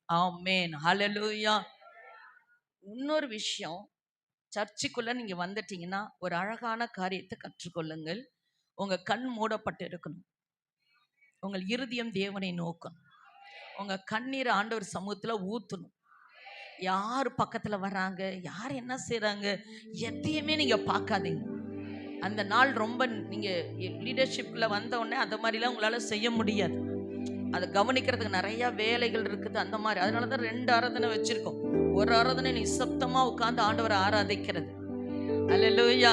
ஆமென். ஹல்லேலூயா. இன்னொரு விஷயம், சர்ச்சுக்குள்ள நீங்க வந்துட்டீங்கன்னா ஒரு அழகான காரியத்தை கற்றுக்கொள்ளுங்கள். உங்க கண் மூடப்பட்டு இருக்கணும். உங்கள் இருதயம் தேவனை நோக்கணும். உங்க கண்ணீர் ஆண்டவர் சமூகத்துல ஊத்தணும். யார் பக்கத்துல வர்றாங்க, யார் என்ன செய்றாங்க, எதையுமே நீங்க பார்க்காதீங்க. அந்த நாள் ரொம்ப நீங்க லீடர்ஷிப்ல வந்த உடனே அந்த மாதிரிலாம் உங்களால செய்ய முடியாது. அதை கவனிக்கிறதுக்கு நிறைய வேலைகள் இருக்குது. அந்த மாதிரி அதனாலதான் 2 ஆராதனை வச்சிருக்கோம். ஒரு ஆராதனை நிசப்தமா உட்கார்ந்து ஆண்டவரை ஆராதிக்கிறது. அல்லேலூயா.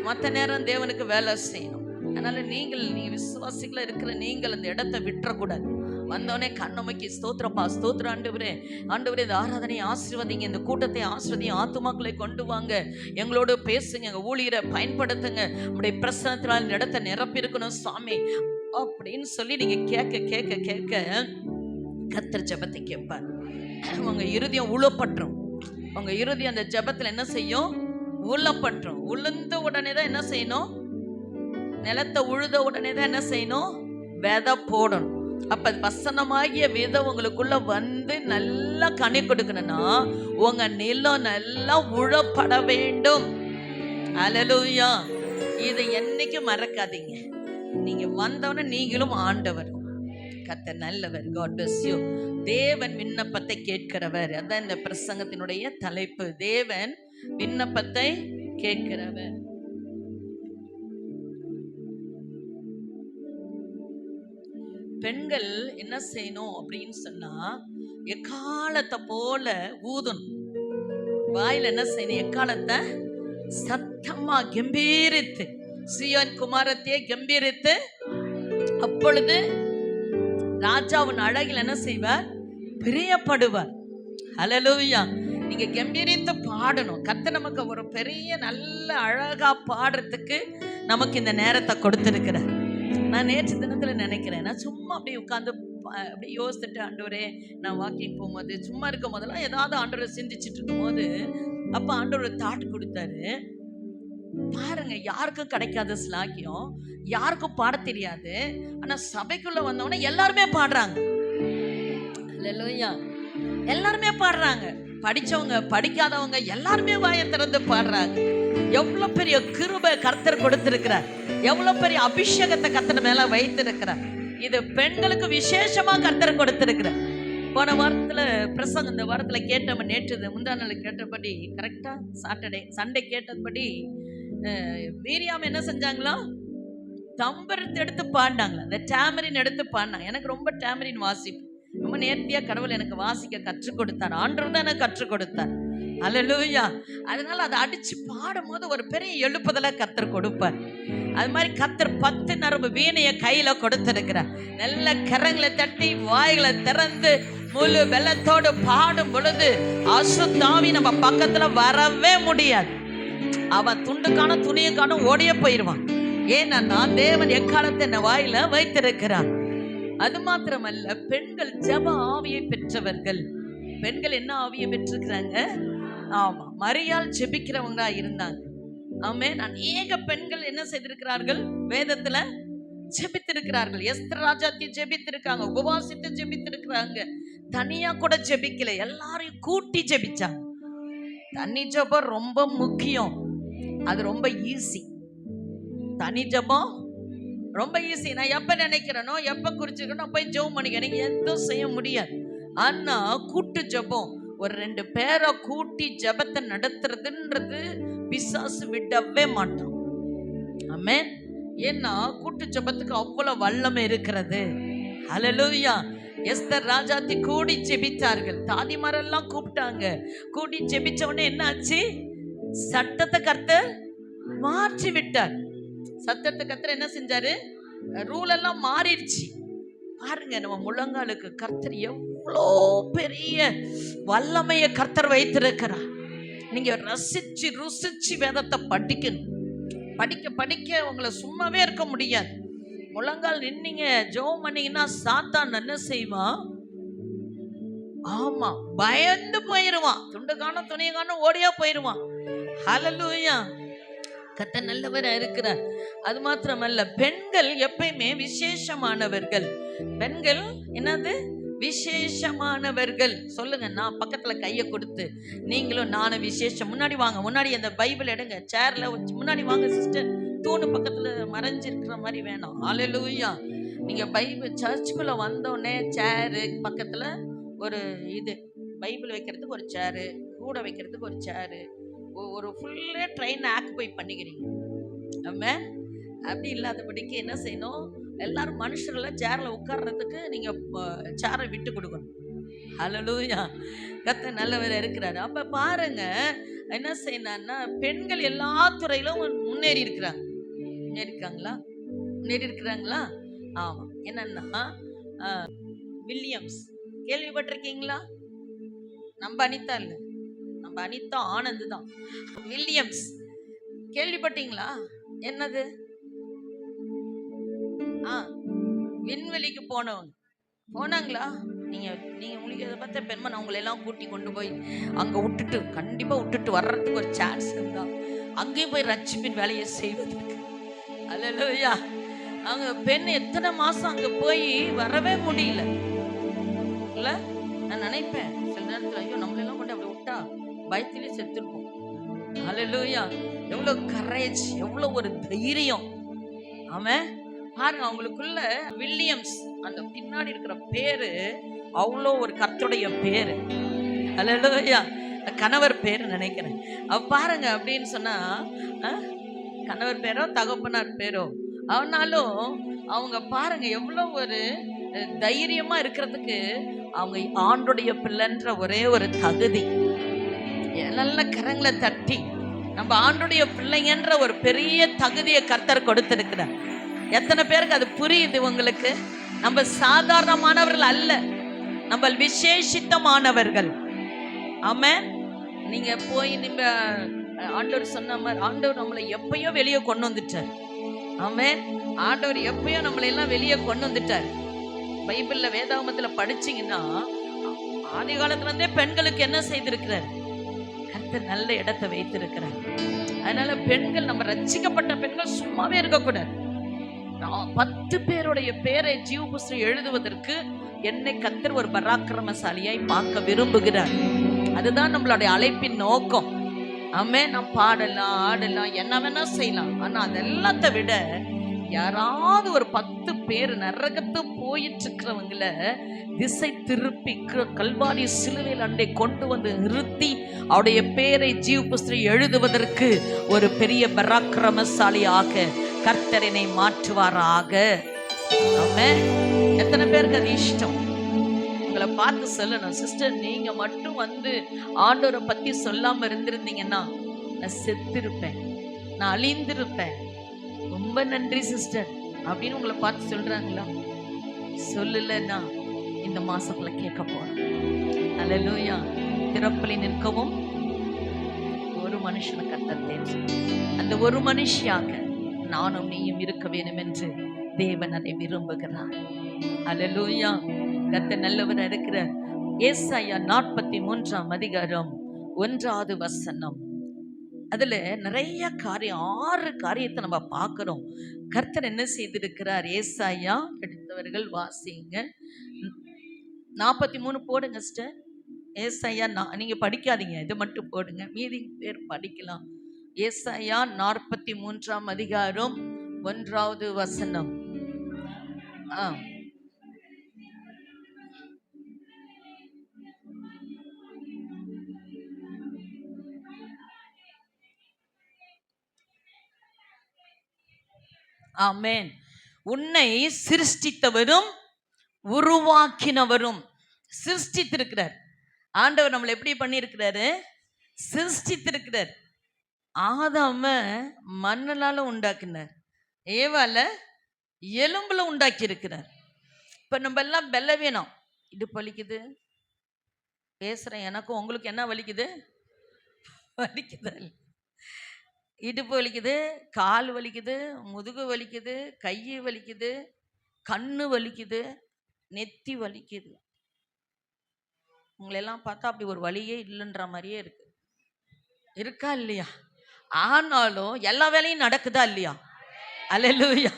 மற்ற நேரம் தேவனுக்கு வேலை செய்யணும். அதனால நீங்க விசுவாசிகளா இருக்கிற நீங்கள் அந்த இடத்தை விட்டுறக்கூடாது. வந்தோடனே கண்ணமைக்கு ஸ்தோத்திரப்பா, ஸ்தோத்திர ஆண்டவரே, ஆண்டவரே இந்த ஆராதனையை ஆசீர்வதிங்க, இந்த கூட்டத்தை ஆசீர்வதிங்க, ஆத்துமாக்களை கொண்டு வாங்க, எங்களோடு பேசுங்க, எங்க ஊழியரை பயன்படுத்துங்க, உங்களுடைய பிரசனத்தினால் இந்த இடத்தை நிரப்பி இருக்கணும் சுவாமி அப்படின்னு சொல்லி நீங்க கேட்க கேட்க கேட்க கர்த்தர் ஜெபத்தை கேட்பார். உங்க இருதயம் உளப்பற்றும். உங்க இருதயம் அந்த ஜெபத்துல என்ன செய்யும்? உளப்பற்றும். உளுந்த உடனே தான் என்ன செய்யணும்? நிலத்தை உழுத உடனே தான் என்ன செய்யணும்? விதை போடணும். அப்ப வசனமாகிய விதை உங்களுக்குள்ள வந்து நல்லா கனி கொடுக்கணும்னா உங்க நிலம் நல்லா உழப்பட வேண்டும். அல்லேலூயா. இதை என்னைக்கும் மறக்காதீங்க. நீங்க வந்தவன நீங்களும் ஆண்டவர். கர்த்தர் நல்லவர். God bless you. தேவன் விண்ணப்பத்தை கேட்கிறவர். அதான் இந்த பிரசங்கத்தினுடைய தலைப்பு. தேவன் விண்ணப்பத்தை கேட்கிறவர். பெண்கள் என்ன செய்யணும் அப்படின்னு சொன்னா, எக்காலத்தை போல ஊதணும். வாயில என்ன செய்யணும்? எக்காலத்தை சத்தமா கம்பீரித்து, சீயோன் குமாரத்தையே கம்பீரித்து, அப்பொழுது ராஜாவின் அழகில் என்ன செய்வார்? பிரியப்படுவார். ஹல்லேலூயா. நீங்க கம்பீரித்து பாடணும். கர்த்தர் நமக்கு ஒரு பெரிய நல்ல அழகா பாடுறதுக்கு நமக்கு இந்த நேரத்தை கொடுத்திருக்கிறார். நான் நேற்று தினத்துல நினைக்கிறேன், நான் சும்மா அப்படியே உட்காந்து அப்படியே யோசிச்சுட்டு, ஆண்டவரே நான் வாக்கிங் போகும்போது சும்மா இருக்கும் போதெல்லாம் ஏதாவது ஆண்டவரை சிந்திச்சுட்டு இருக்கும் போது அப்ப ஆண்டவர் தாட் கொடுத்தாரு. பாருங்க, யாருக்கும் கிடைக்காத ஸ்லாக்கியம், யாருக்கும் பாட தெரியாது, ஆனா சபைக்குள்ள வந்தவொடனே எல்லாருமே பாடுறாங்க. அல்லேலூயா. எல்லாருமே பாடுறாங்க. படிச்சவங்க படிக்காதவங்க எல்லாருமே வாயை திறந்து பாடுறாங்க. எவ்வளவு பெரிய கிருபை கர்த்தர் கொடுத்திருக்கிறார். எவ்வளவு பெரிய அபிஷேகத்தை கர்த்தர் மேல வைத்திருக்கிறார். இது பெண்களுக்கு விசேஷமா கர்த்தர் கொடுத்திருக்கிறார். போன வாரத்துல பிரசங்கம், இந்த வாரத்துல கேட்ட நேற்று முந்தா நாள் கேட்டபடி கரெக்டா சண்டே கேட்டபடி மீரியாம் என்ன செஞ்சாங்களா? தம்பரத்தை எடுத்து பாடினாங்களா, இந்த டேமரின் எடுத்து பாடினாங்க. எனக்கு ரொம்ப டேமரின் வாசிப்பு ரொம்ப நேர்த்தியா கடவுள் எனக்கு வாசிக்க கற்றுக் கொடுத்தார். ஆண்டவர் தான் எனக்கு கற்றுக் கொடுத்தார். அல்லேலூயா. அதனால அதை அடிச்சு பாடும் போது ஒரு பெரிய எழுப்புதலை கர்த்தர் கொடுப்பார். அது மாதிரி கர்த்தர் 10 நரம்பு வீணைய கையில கொடுத்திருக்கிறார். நல்ல கரங்களை தட்டி வாய்களை திறந்து முழு வெள்ளத்தோடு பாடும் பொழுது அசுத்தாவி நம்ம பக்கத்துல வரவே முடியாது. அவன் துண்டுக்கான துணியக்கான ஓடிய போயிடுவான். ஏன்னா தேவன் எக்காலத்தை என்ன வாயில வைத்திருக்கிறார். அது மாத்திரமல்ல, பெண்கள் ஜெப ஆவியை பெற்றவர்கள். பெண்கள் என்ன ஆவியை பெற்றிருக்கிறாங்க? ஆமா, மரியாள் ஜெபிக்கிறவங்களா இருந்தாங்க. ஆமென். அநேக பெண்கள் என்ன செய்திருக்கிறார்கள்? வேதத்துல ஜெபித்திருக்கிறார்கள். எஸ்தர் ராஜாத்தி ஜெபித்திருக்காங்க, உபவாசித்து ஜெபித்திருக்கிறாங்க. தனியா கூட ஜெபிக்கல, எல்லாரையும் கூட்டி ஜெபிச்சாங்க. தனி ஜெபம் ரொம்ப முக்கியம். அது ரொம்ப ஈஸி. தனி ஜெபம் ரொம்ப ஈஸி. நான் எப்ப நினைக்கிறேனோ, எப்ப குறிச்சிருக்கனோ போய் ஜெபம் பண்ணிக்க, நீங்க எதுவும் செய்ய முடியாது. ஆனா கூட்டு ஜெபம், ஒரு 2 பேரை கூட்டி ஜெபத்தை நடத்துறதுன்றது பிசாசு விடவே மாட்டான். ஆமென். ஏன்னா கூட்டு ஜெபத்துக்கு அவ்வளவு வல்லமை இருக்கிறது. ஹல்லேலூயா. எஸ்தர் ராஜாத்தி கூடி ஜெபித்தார்கள். தாதிமாரெல்லாம் கூப்பிட்டாங்க. கூடி ஜெபிச்ச உடனே என்ன ஆச்சு? சட்டத்தை கர்த்தர் மாற்றி விட்டார். சட்டத்தை கர்த்தர் என்ன செஞ்சாரு? ரூல் எல்லாம் மாறிடுச்சு. பாருங்க, நம்ம முழங்காலுக்கு கர்த்தர் எவ்வளோ பெரிய வல்லமைய கர்த்தர் வைத்திருக்கிறார். நீங்க ரசிச்சு ருசிச்சு வேதத்தை படிக்கணும். படிக்க படிக்க உங்களை சும்மாவே இருக்க முடியாது. முழங்கால் நின்னீங்க ஜெபம் பண்ணீங்கன்னா சாத்தான் என்ன செய்வான்? ஆமா, பயந்து போயிருவான். துண்டு காணும் துணியை காணும் ஓடியா போயிருவான். ஹல்லேலூயா. கர்த்தர் நல்லவரா இருக்கிறார். அது மாத்திரமல்ல, பெண்கள் எப்பயுமே விசேஷமானவர்கள். பெண்கள் என்னது? விசேஷமானவர்கள் சொல்லுங்க. நான் பக்கத்துல கையை கொடுத்து நீங்களும் நானும் விசேஷம். முன்னாடி வாங்க, முன்னாடி அந்த பைபிள் எடுங்க, சேர்ல முன்னாடி வாங்க சிஸ்டர். தூணு பக்கத்துல மறைஞ்சிருக்கிற மாதிரி வேணும். ஹல்லேலூயா. நீங்க பைபிள் சர்ச்சுக்குள்ள வந்தோடனே சேரு பக்கத்துல ஒரு இது பைபிள் வைக்கிறதுக்கு ஒரு சேரு, கூட வைக்கிறதுக்கு ஒரு சேரு, ஒரு ஃபுல்லே ட்ரெயின் ஆக்குபை பண்ணிக்கிறீங்க. ஆமென். அப்படி இல்லாதபடிக்கு என்ன செய்யணும், எல்லாரும் மனுஷர்ல சேர்ல உட்கார்றதுக்கு நீங்க சேரை விட்டு கொடுக்கணும். ஹல்லேலூயா. கர்த்தர் நல்லவர் இருக்கிறாரு. அப்ப பாருங்க என்ன செய்யணும்னா, பெண்கள் எல்லா துறையிலும் முன்னேறி இருக்கிறாங்க. முன்னேறி இருக்காங்களா? முன்னேறி இருக்கிறாங்களா? ஆமா. என்னன்னா வில்லியம்ஸ் கேள்விப்பட்டிருக்கீங்களா? நம்ம அனிதா இல்ல, நம்ம அனிதா ஆனந்த் தான். வில்லியம்ஸ் கேள்விப்பட்டீங்களா? என்னது? விண்வெளிக்கு போனாங்களா? நீங்க உங்களுக்கு இதை பார்த்த பெண்மன் அவங்களை எல்லாம் கூட்டி கொண்டு போய் அங்க விட்டுட்டு கண்டிப்பா விட்டுட்டு வர்றதுக்கு ஒரு சான்ஸ் இருந்தா அங்கேயும் போய் ரட்சிப்பின் வேலையை செய்வதற்கு. அல்லேலூயா. அவங்க பெண் எத்தனை மாசம் அங்க போய் வரவே முடியல இல்ல. நான் நினைப்பேன் சில நேரத்துல, ஐயோ நம்மளெல்லாம் கொண்டு அப்படி விட்டா பயத்திலே செத்துருப்போம். அல்லேலூயா. எவ்வளவு கரேஜ், எவ்வளவு ஒரு தைரியம். ஆமென். பாருங்க அவங்களுக்குள்ள வில்லியம்ஸ் அந்த பின்னாடி இருக்கிற பேரு அவ்வளோ ஒரு கர்த்தருடைய பேரு. அல்லேலூயா. கணவர் பேரு நினைக்கிறேன். பாருங்க அப்படின்னு சொன்னா கணவர் பேரோ தகப்பனார் பேரோ ஆனாலும் அவங்க பாருங்க எவ்வளோ ஒரு தைரியமா இருக்கிறதுக்கு அவங்க ஆண்டுடைய பிள்ளைன்ற ஒரே ஒரு தகுதி. நல்ல கரங்களை தட்டி நம்ம ஆண்டுடைய பிள்ளைங்கன்ற ஒரு பெரிய தகுதியை கர்த்தர் கொடுத்திருக்கிறார். எத்தனை பேருக்கு அது புரியுது உங்களுக்கு? நம்ம சாதாரணமானவர்கள் அல்ல, நம்ம விசேஷித்தமானவர்கள். ஆமென். நீங்க போய் நம்ம ஆண்டவர் சொன்ன மாதிரி ஆண்டவர் நம்மளை எப்பயோ வெளியே கொண்டு வந்துட்டார். ஆமென். ஆண்டவர் எப்பயோ நம்மளை எல்லாம் வெளியே கொண்டு வந்துட்டார். பைபிள்ல வேதாகமத்துல படிச்சீங்கன்னா ஆதி காலத்துல இருந்தே பெண்களுக்கு என்ன செய்திருக்கிறார்? கர்த்தர் நல்ல இடத்தை வைத்திருக்கிறார். அதனால பெண்கள், நம்ம ரட்சிக்கப்பட்ட பெண்கள் சும்மாவே இருக்கக்கூடாது. 10 பேருடைய பேரை ஜீவ புஸ்தகம் எழுதுவதற்கு என்னை கர்த்தர் ஒரு பராக்கிரமசாலியாய் பார்க்க விரும்புகிறார். அதுதான் நம்மளுடைய அழைப்பின் நோக்கம். ஆமென். நான் பாடலாம், ஆடலாம், என்ன வேணா செய்யலாம். ஆனா அதெல்லாத்தை விட யாராவது ஒரு 10 பேர் நரகத்து போயிட்டு இருக்கிறவங்கள திசை திருப்பி கல்வாரி சிலுவையில் அண்டை கொண்டு வந்து நிறுத்தி அவருடைய பேரை ஜீவ புஸ்தகம் எழுதுவதற்கு ஒரு பெரிய பராக்கிரமசாலியாக கர்த்தரனை மாற்றுவாராக. ஆமென். எத்தனை பேருக்கு அது இஷ்டம்? உங்களை பார்த்து சொல்லணும், சிஸ்டர் நீங்க மட்டும் வந்து ஆண்டவரை பத்தி சொல்லாம இருந்திருந்தீங்கன்னா நான் செத்திருப்பேன், நான் அழிந்திருப்பேன். ரொம்ப நன்றி சிஸ்டர் அப்படின்னு உங்களை பார்த்து சொல்றாங்களா? சொல்லலன்னா இந்த மாசத்துல கேட்க போறோம். அல்லேலூயா. திறப்பலி நிற்கவும் ஒரு மனுஷனை கர்த்தர் தேர்வு, அந்த ஒரு மனுஷியாக நானும் நீயும் இருக்க வேண்டும் என்று தேவன் அதை விரும்புகிறார். அல்லேலூயா. கர்த்தர் நல்லவர் இருக்கிறார். ஏசாயா 43ஆம் அதிகாரம் 1வது வசனம். அதுல நிறைய காரியம், 6 காரியத்தை நம்ம பார்க்கிறோம். கர்த்தர் என்ன செய்திருக்கிறார்? ஏசாயா எடுத்தவர்கள் வாசிங்க. 43 போடுங்க சிஸ்டர். ஏசாயா நீங்க படிக்காதீங்க, இது மட்டும் போடுங்க, மீதி பேர் படிக்கலாம். ஏசாயா 43ஆம் அதிகாரம் 1வது வசனம். ஆமென். உன்னை சிருஷ்டித்தவரும் உருவாக்கினவரும். சிருஷ்டித்திருக்கிறார் ஆண்டவர். நம்மளை எப்படி பண்ணியிருக்கிறாரு? சிருஷ்டித்திருக்கிறார். ஆதாம மண்ணலால உண்டாக்கினார், ஏவால எலும்புல உண்டாக்கி இருக்கிறார். இப்ப நம்ம எல்லாம் பலவீனம். இடுப்பு வலிக்குது, பேசுறேன், எனக்கும் உங்களுக்கு என்ன வலிக்குது? வலிக்குது, இடுப்பு வலிக்குது, கால் வலிக்குது, முதுகு வலிக்குது, கை வலிக்குது, கண்ணு வலிக்குது, நெத்தி வலிக்குது. உங்களெல்லாம் பார்த்தா அப்படி ஒரு வலியே இல்லைன்ற மாதிரியே இருக்கு. இருக்கா இல்லையா? ஆனாலும் எல்லா வேலையும் நடக்குதா இல்லையா? அல்லேலூயா.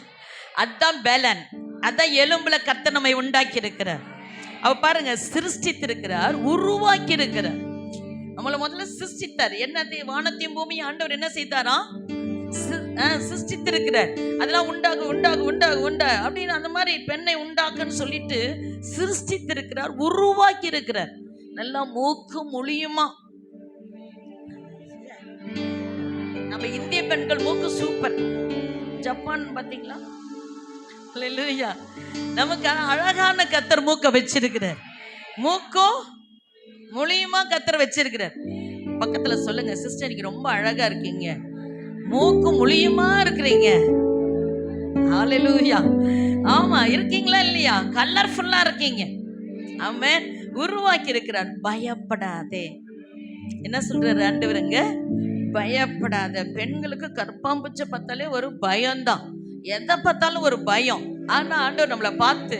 அதான் பலன், அதான் எலும்புல கர்த்தர் நம்மை உண்டாக்கி இருக்கிறார். அவ பாருங்க, சிருஷ்டித்திருக்கிறார், உருவாக்கி இருக்கிறார். நம்மள முதல்ல சிருஷ்டித்தார். என்னத்தையும் வானத்தையும் பூமியும் ஆண்டவர் என்ன செய்தாரா? சிருஷ்டித்திருக்கிறார். அதெல்லாம் உண்டாகு உண்டாகு உண்டாகு உண்டா அப்படின்னு அந்த மாதிரி பெண்ணை உண்டாக்குன்னு சொல்லிட்டு சிருஷ்டித்திருக்கிறார், உருவாக்கி இருக்கிறார். நல்லா மூக்கு மொழியுமா. நம்ம இந்திய பெண்கள் மூக்கு சூப்பர். ஜப்பான் பாத்தீங்களா? அல்லேலூயா. நமக்கு அழகான கத்தர் மூக்க வச்சிருக்கிறார். மூக்கும் மொழியுமா கத்தர் வச்சிருக்கிறார். பக்கத்துல சொல்லுங்க, சிஸ்டர் நீங்க ரொம்ப அழகா இருக்கீங்க, மூக்கு மொழியுமா இருக்கிறீங்க. ஹல்லேலூயா. ஆமா, இருக்கீங்களா இல்லையா? கலர்ஃபுல்லா இருக்கீங்க. ஆமென். உருவாக்கி இருக்கிறார். பயப்படாதே. என்ன சொல்றாரு ஆண்டவருங்க? பயப்படாத. பெண்களுக்கு கற்பாம்பூச்சை பார்த்தாலே ஒரு பயம்தான், எதை பார்த்தாலும் ஒரு பயம். ஆனா ஆண்டவர் நம்மளை பார்த்து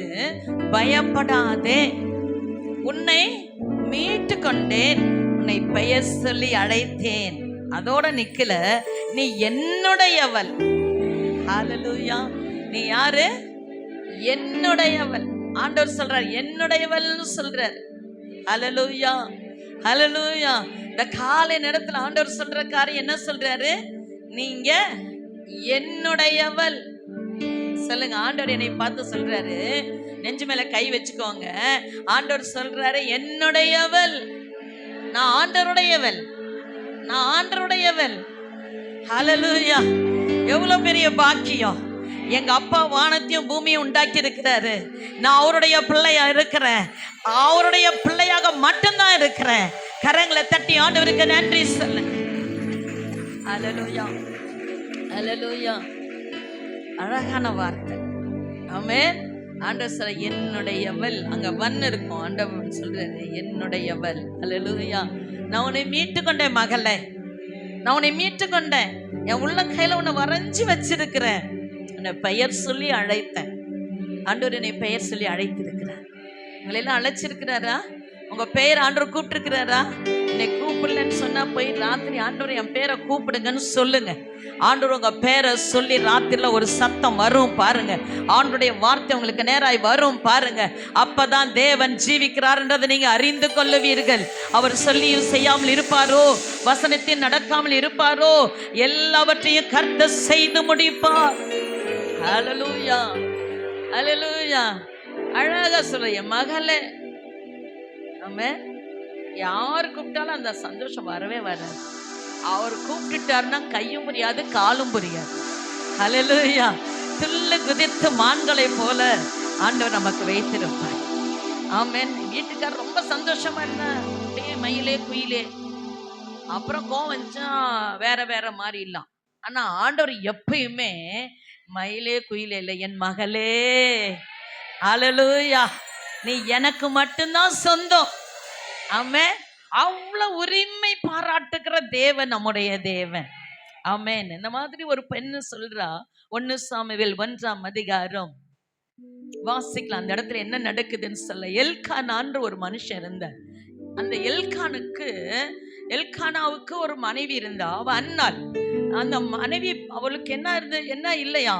பயப்படாதே, உன்னை மீட்டு கொண்டேன், உன்னை பெயர் சொல்லி அழைத்தேன். அதோட நிக்கல, நீ என்னுடையவள். ஹல்லேலூயா. நீ யாரு? என்னுடையவள். ஆண்டவர் சொல்றார் என்னுடையவள்னு சொல்றார். ஹல்லேலூயா, ஹல்லேலூயா. இந்த காலை நேரத்துல ஆண்டவர் சொல்ற காரியம் என்ன சொல்றாரு? நீங்க என்னுடையவள். சொல்லுங்க, ஆண்டவர் என்னை பார்த்து சொல்றாரு, நெஞ்சு மேல கை வச்சுக்கோங்க. ஆண்டவர் சொல்றாரு என்னுடையவள். நான் ஆண்டவருடையவள், நான் ஆண்டவருடையவள். ஹல்லேலூயா. எவ்வளவு பெரிய பாக்கியம். எங்க அப்பா வானத்தையும் பூமியும் உண்டாக்கி இருக்கிறாரு. நான் அவருடைய பிள்ளையா இருக்கிறேன், அவருடைய பிள்ளையாக மட்டும்தான் இருக்கிறேன். கரங்களை தட்டி ஆண்டவருக்கு நன்றி சொல்லுங்க. ஹல்லேலூயா, ஹல்லேலூயா. அழகான வார்த்தை. ஆமென். ஆண்டவர் சொல்ற என்னுடையவள். அங்க வன் இருக்கும். ஆண்டவர் சொல்றாரு என்னுடையவள். ஹல்லேலூயா. நான் உன்னை மீட்டு கொண்டேன் மகளே, நான் உன்னை மீட்டு கொண்டேன். என் உள்ள கையில உன்னை வரைஞ்சி வச்சிருக்கிறேன். உன்னை பெயர் சொல்லி அழைத்தேன். ஆண்டவர் என்னை பெயர் சொல்லி அழைத்திருக்கிறார். உங்களை எல்லாம் அழைச்சிருக்கிறாரா? உங்க பெயர் ஆண்டவர் கூப்பிட்டுருக்கிறாரா? என்னை கூப்பிடலன்னு சொன்னா போய் ராத்திரி ஆண்டவர் என் பேரை கூப்பிடுங்கன்னு சொல்லுங்க. ஆண்டவர் உங்க பேரை சொல்லி ராத்திரில ஒரு சத்தம் வரும் பாருங்க. ஆண்டவருடைய வார்த்தை உங்களுக்கு நேராய் வரும் பாருங்க. அப்பதான் தேவன் ஜீவிக்கிறார்ன்றதை நீங்க அறிந்து கொள்ளுவீர்கள். அவர் சொல்லியும் செய்யாமல் இருப்பாரோ, வசனத்தில் நடக்காமல் இருப்பாரோ, எல்லாவற்றையும் கர்த்தர் செய்து முடிப்பார். ஹல்லேலூயா, ஹல்லேலூயா. அழகா சொல்ற என் மகளே. ஆமென். யாரு கூப்பிட்டாலும் அந்த சந்தோஷம் வரவே வராது. அவர் கூப்பிட்டுட்டாருன்னா கையும் புரியாது, காலும் புரியாது. ஹல்லேலூயா. துள்ளு குதித்து மான்களை போல ஆண்டவர் நமக்கு வைத்திருப்பார். ஆமென். வீட்டுக்காரர் ரொம்ப சந்தோஷமா இருந்தா அப்படியே மயிலே குயிலே, அப்புறம் கோவம் வந்துச்சா வேற வேற மாதிரி இல்லாம். ஆனா ஆண்டவர் எப்பயுமே மயிலே குயிலே இல்லை, என் மகளே. ஹல்லேலூயா. நீ எனக்கு மட்டும்தான் சொந்தம். ஆமென். அவ்வளவு உரிமை பாராட்டுகிற தேவன் நம்முடைய தேவன். ஆமென். இந்த மாதிரி ஒரு பெண்ணு சொல்றா. 1 சாமுவேல் 1ஆம் அதிகாரம் வாசிக்கலாம். அந்த இடத்துல என்ன நடக்குதுன்னு சொல்ல. எல்கானான்ற ஒரு மனுஷன் இருந்தார். அந்த எல்கானாவுக்கு ஒரு மனைவி இருந்தா. அவ அன்னாள். அந்த மனைவி அவளுக்கு என்ன இல்லையா,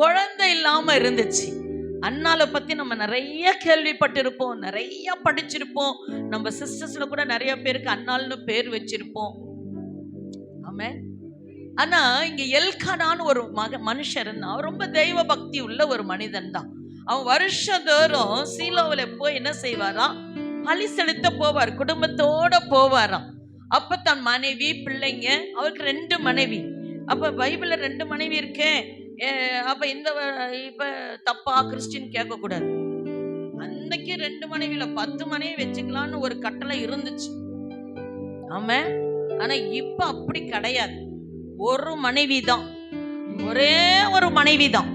குழந்தை இல்லாம இருந்துச்சு. அன்னாளை பத்தி நம்ம நிறைய கேள்விப்பட்டிருப்போம், நிறைய படிச்சிருப்போம். நம்ம சிஸ்டர்ஸ்ல கூட நிறைய பேருக்கு அன்னாள்னு பேர் வச்சிருப்போம். ஆமென். ஆனா இங்க எல்கானான்னு ஒரு மனுஷன் இருந்தான். அவன் ரொம்ப தெய்வ பக்தி உள்ள ஒரு மனிதன் தான். அவன் வருஷந்தோறும் சீலோவில போய் என்ன செய்வாராம், பலி செலுத்த போவார், குடும்பத்தோட போவாராம். அப்ப தன் மனைவி பிள்ளைங்க, அவருக்கு 2 மனைவி. அப்ப பைபிள்ல 2 மனைவி இருக்கேன். அப்ப இப்ப தப்பா கிறிஸ்டின் கேட்க கூடாது. அன்னைக்கு 2 மனைவியில 10 மனைவி வச்சுக்கலான்னு ஒரு கட்டளை இருந்துச்சு. ஆமா. ஆனா இப்ப அப்படி கிடையாது. ஒரு மனைவி தான், ஒரே ஒரு மனைவி தான்.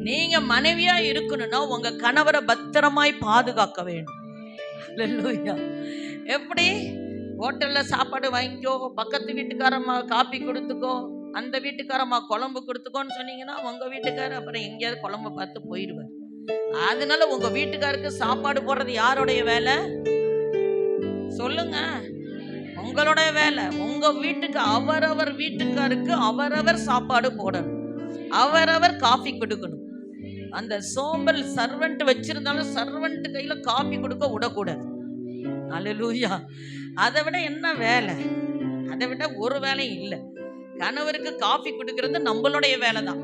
நீங்க மனைவியா இருக்கணும்னா உங்க கணவரை பத்திரமாய் பாதுகாக்க வேண்டும். எப்படி? ஹோட்டல்ல சாப்பாடு வாங்கிக்கோ, பக்கத்து வீட்டுக்காரம்மா காப்பி கொடுத்துக்கோ, அந்த வீட்டுக்காரம்மா குழம்பு கொடுத்துக்கோன்னு சொன்னீங்கன்னா உங்க வீட்டுக்காரர் அப்புறம் எங்கேயாவது குழம்பு பார்த்து போயிடுவார். அதனால உங்க வீட்டுக்காருக்கு சாப்பாடு போடுறது யாருடைய வேலை சொல்லுங்க? உங்களுடைய வேலை. உங்க வீட்டுக்கு அவரவர் வீட்டுக்காருக்கு அவரவர் சாப்பாடு போடணும், அவரவர் காஃபி கொடுக்கணும். அந்த சோம்பல் சர்வெண்ட் வச்சிருந்தாலும் சர்வெண்ட் கையில காப்பி கொடுக்க விடக்கூடாது. அல்லேலூயா. அதை விட என்ன வேலை? அதை விட ஒரு வேலையும் இல்லை. கணவருக்கு காஃபி கொடுக்கறது நம்மளுடைய வேலை தான்.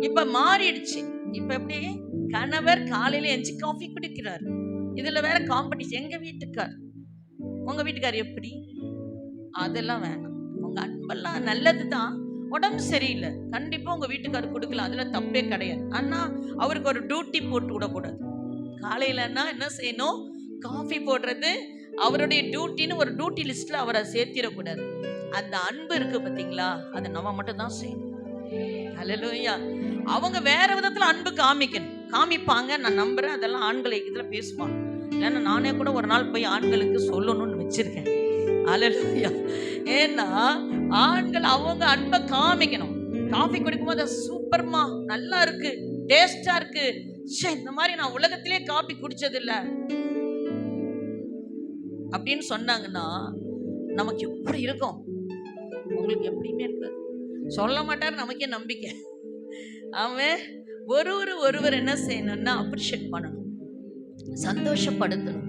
இப்ப மாறிடுச்சு. இப்ப எப்படி? கணவர் காலையில எஞ்சி காஃபி குடிக்கிறார். இதுல வேற காம்படிஷன். எங்க வீட்டுக்கார், உங்க வீட்டுக்கார் எப்படி? அதெல்லாம் வேணாம். உங்க அன்பெல்லாம் நல்லதுதான். உடம்பு சரியில்லை, கண்டிப்பா உங்க வீட்டுக்காரர் கொடுக்கலாம், அதுல தப்பே கிடையாது. ஆனா அவருக்கு ஒரு டியூட்டி போட்டு விடக்கூடாது. காலையிலன்னா என்ன செய்யணும்? காஃபி போடுறது அவருடைய டியூட்டின்னு ஒரு டியூட்டி லிஸ்ட்ல அவரை சேர்த்திடக்கூடாது. அந்த அன்பு இருக்கு பாத்தீங்களா, அதை நம்ம மட்டும் தான் செய்யணும். அல்லேலூயா. அவங்க வேற விதத்துல அன்பு காமிப்பாங்க, நான் நம்புறேன். அதெல்லாம் ஆண்களை இதுல பேசுவாங்க. இல்லைன்னா நானே கூட ஒரு நாள் போய் ஆண்களுக்கு சொல்லணும்னு வச்சிருக்கேன். அல்லேலூயா. ஏன்னா ஆண்கள் அவங்க அன்பை காமிக்கணும். காஃபி குடிக்கும்போது சூப்பர்மா, நல்லா இருக்கு, டேஸ்டா இருக்கு, இந்த மாதிரி நான் உலகத்திலே காபி குடிச்சது இல்ல அப்படின்னு சொன்னாங்கன்னா நமக்கு எப்படி இருக்கும்? உங்களுக்கு எப்படியுமே இருக்காது. சொல்ல மாட்டார், நமக்கே நம்பிக்கை. அவன் ஒருவர் என்ன செய்யணும்னா அப்ரிஷியேட் பண்ணணும், சந்தோஷப்படுத்தணும்.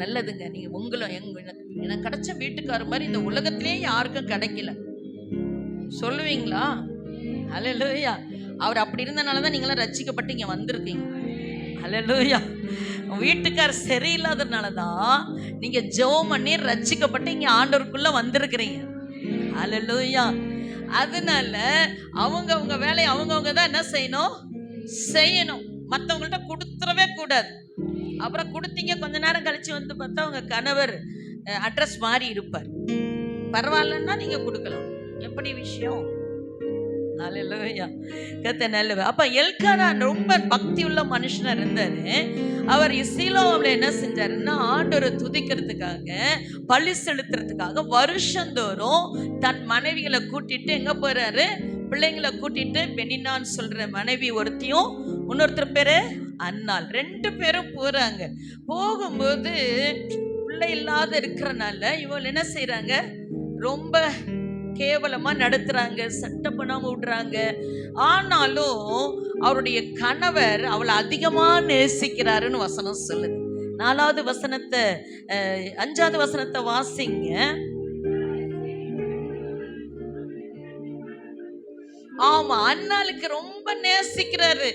நல்லதுங்க, நீங்க உங்களை எனக்கு கிடைச்ச வீட்டுக்காரர் மாதிரி இந்த உலகத்திலே யாருக்கும் கிடைக்கல சொல்லுவீங்களா? அல்லேலூயா. அவர் அப்படி இருந்தனாலதான் நீங்களாம் ரட்சிக்கப்பட்டு இங்க வந்திருக்கீங்க. அல்லேலூயா. வீட்டுக்கார் சரியில்லாதனாலதான் நீங்க ஜெபம் பண்ணி ரட்சிக்கப்பட்டு இங்க ஆண்டவருக்குள்ள வந்திருக்கிறீங்க. அல்லேலூயா. அதனால அவங்க வேலையை அவங்க தான் என்ன செய்யணும். மற்றவங்கள்ட்ட கொடுத்துடவே கூடாது. அப்புறம் கொடுத்தீங்க, கொஞ்ச நேரம் கழிச்சு வந்து பார்த்தா உங்க கணவர் அட்ரஸ் மாறி இருப்பார். பரவாயில்லன்னா நீங்க கொடுக்கலாம். எப்படி விஷயம்? அல்லேலூயா. கர்த்தர் நல்லவர். அப்ப எல்கானா ரொம்ப பக்தி உள்ள மனுஷனா இருந்தாரு. அவர் சீலோவில் என்ன செஞ்சாருன்னா ஆண்டவரை துதிக்கிறதுக்காக, பலி செலுத்துறதுக்காக வருஷந்தோறும் தன் மனைவிகளை கூட்டிட்டு எங்க போறாரு? பிள்ளைங்களை கூட்டிட்டு பெனின்னான்னு சொல்ற மனைவி ஒருத்தியும், இன்னொருத்தர் பேரு அன்னாள், 2 பேரும் போறாங்க. போகும்போது பிள்ளை இல்லாத இருக்கிறனால இவங்க என்ன செய்யறாங்க? ரொம்ப கேவலமா நடத்துறாங்க, சட்டை பண்ணாம விடுறாங்க. ஆனாலும் அவருடைய கணவர் அவளை அதிகமா நேசிக்கிறாருன்னு வசனம் சொல்லுது. 4வது வசனத்தை 5வது வசனத்தை வாசிங்க. ஆமா, அன்னாளுக்கு ரொம்ப நேசிக்கிறாரு.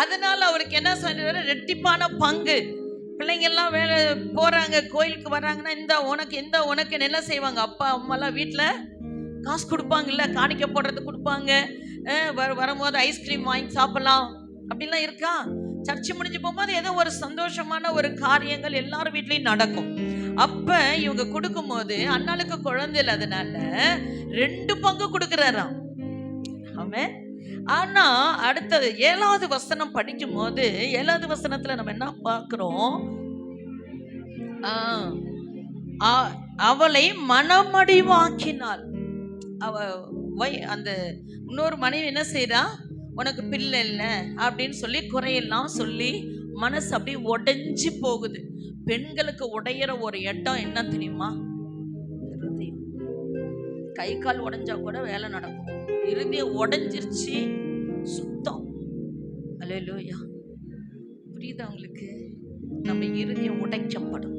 அதனால அவருக்கு என்ன சொல்றாரு? ரெட்டிப்பான பங்கு. பிள்ளைங்க எல்லாம் வேலை போறாங்க, கோயிலுக்கு வர்றாங்கன்னா இந்த உனக்கு என்ன செய்வாங்க? அப்பா அம்மா எல்லாம் வீட்டுல காசு கொடுப்பாங்கல்ல, காணிக்க போடுறது கொடுப்பாங்க. வரும்போது ஐஸ்கிரீம் வாங்கி சாப்பிடலாம் அப்படின்லாம் இருக்கா? சர்ச்சு முடிஞ்சு போகும்போது ஏதோ ஒரு சந்தோஷமான ஒரு காரியங்கள் எல்லாரும் வீட்லயும் நடக்கும். அப்ப இவங்க கொடுக்கும் போது அண்ணாளுக்கு குழந்தை இல்லாதனால 2 பங்கு கொடுக்கிறாராம். ஆமென். ஆனா அடுத்தது 7வது வசனம் படிக்கும் போது 7வது வசனத்துல நம்ம என்ன பார்க்கிறோம்? அவளை மனமடிவாக்கினாள். அந்த இன்னொரு மனைவி என்ன செய்யறா? உனக்கு பிள்ளை இல்லை அப்படின்னு சொல்லி குறையெல்லாம் சொல்லி மனசு அப்படி உடைஞ்சு போகுது. பெண்களுக்கு உடையிற ஒரு இடம் என்ன தெரியுமா? இருதயம். கை கால் உடைஞ்சா கூட வேலை நடக்கும். இருதயம் உடைஞ்சிருச்சு, சுத்தம். அல்லேலூயா. புரியுதா உங்களுக்கு? நம்ம இருதயம் உடைக்கப்படும்.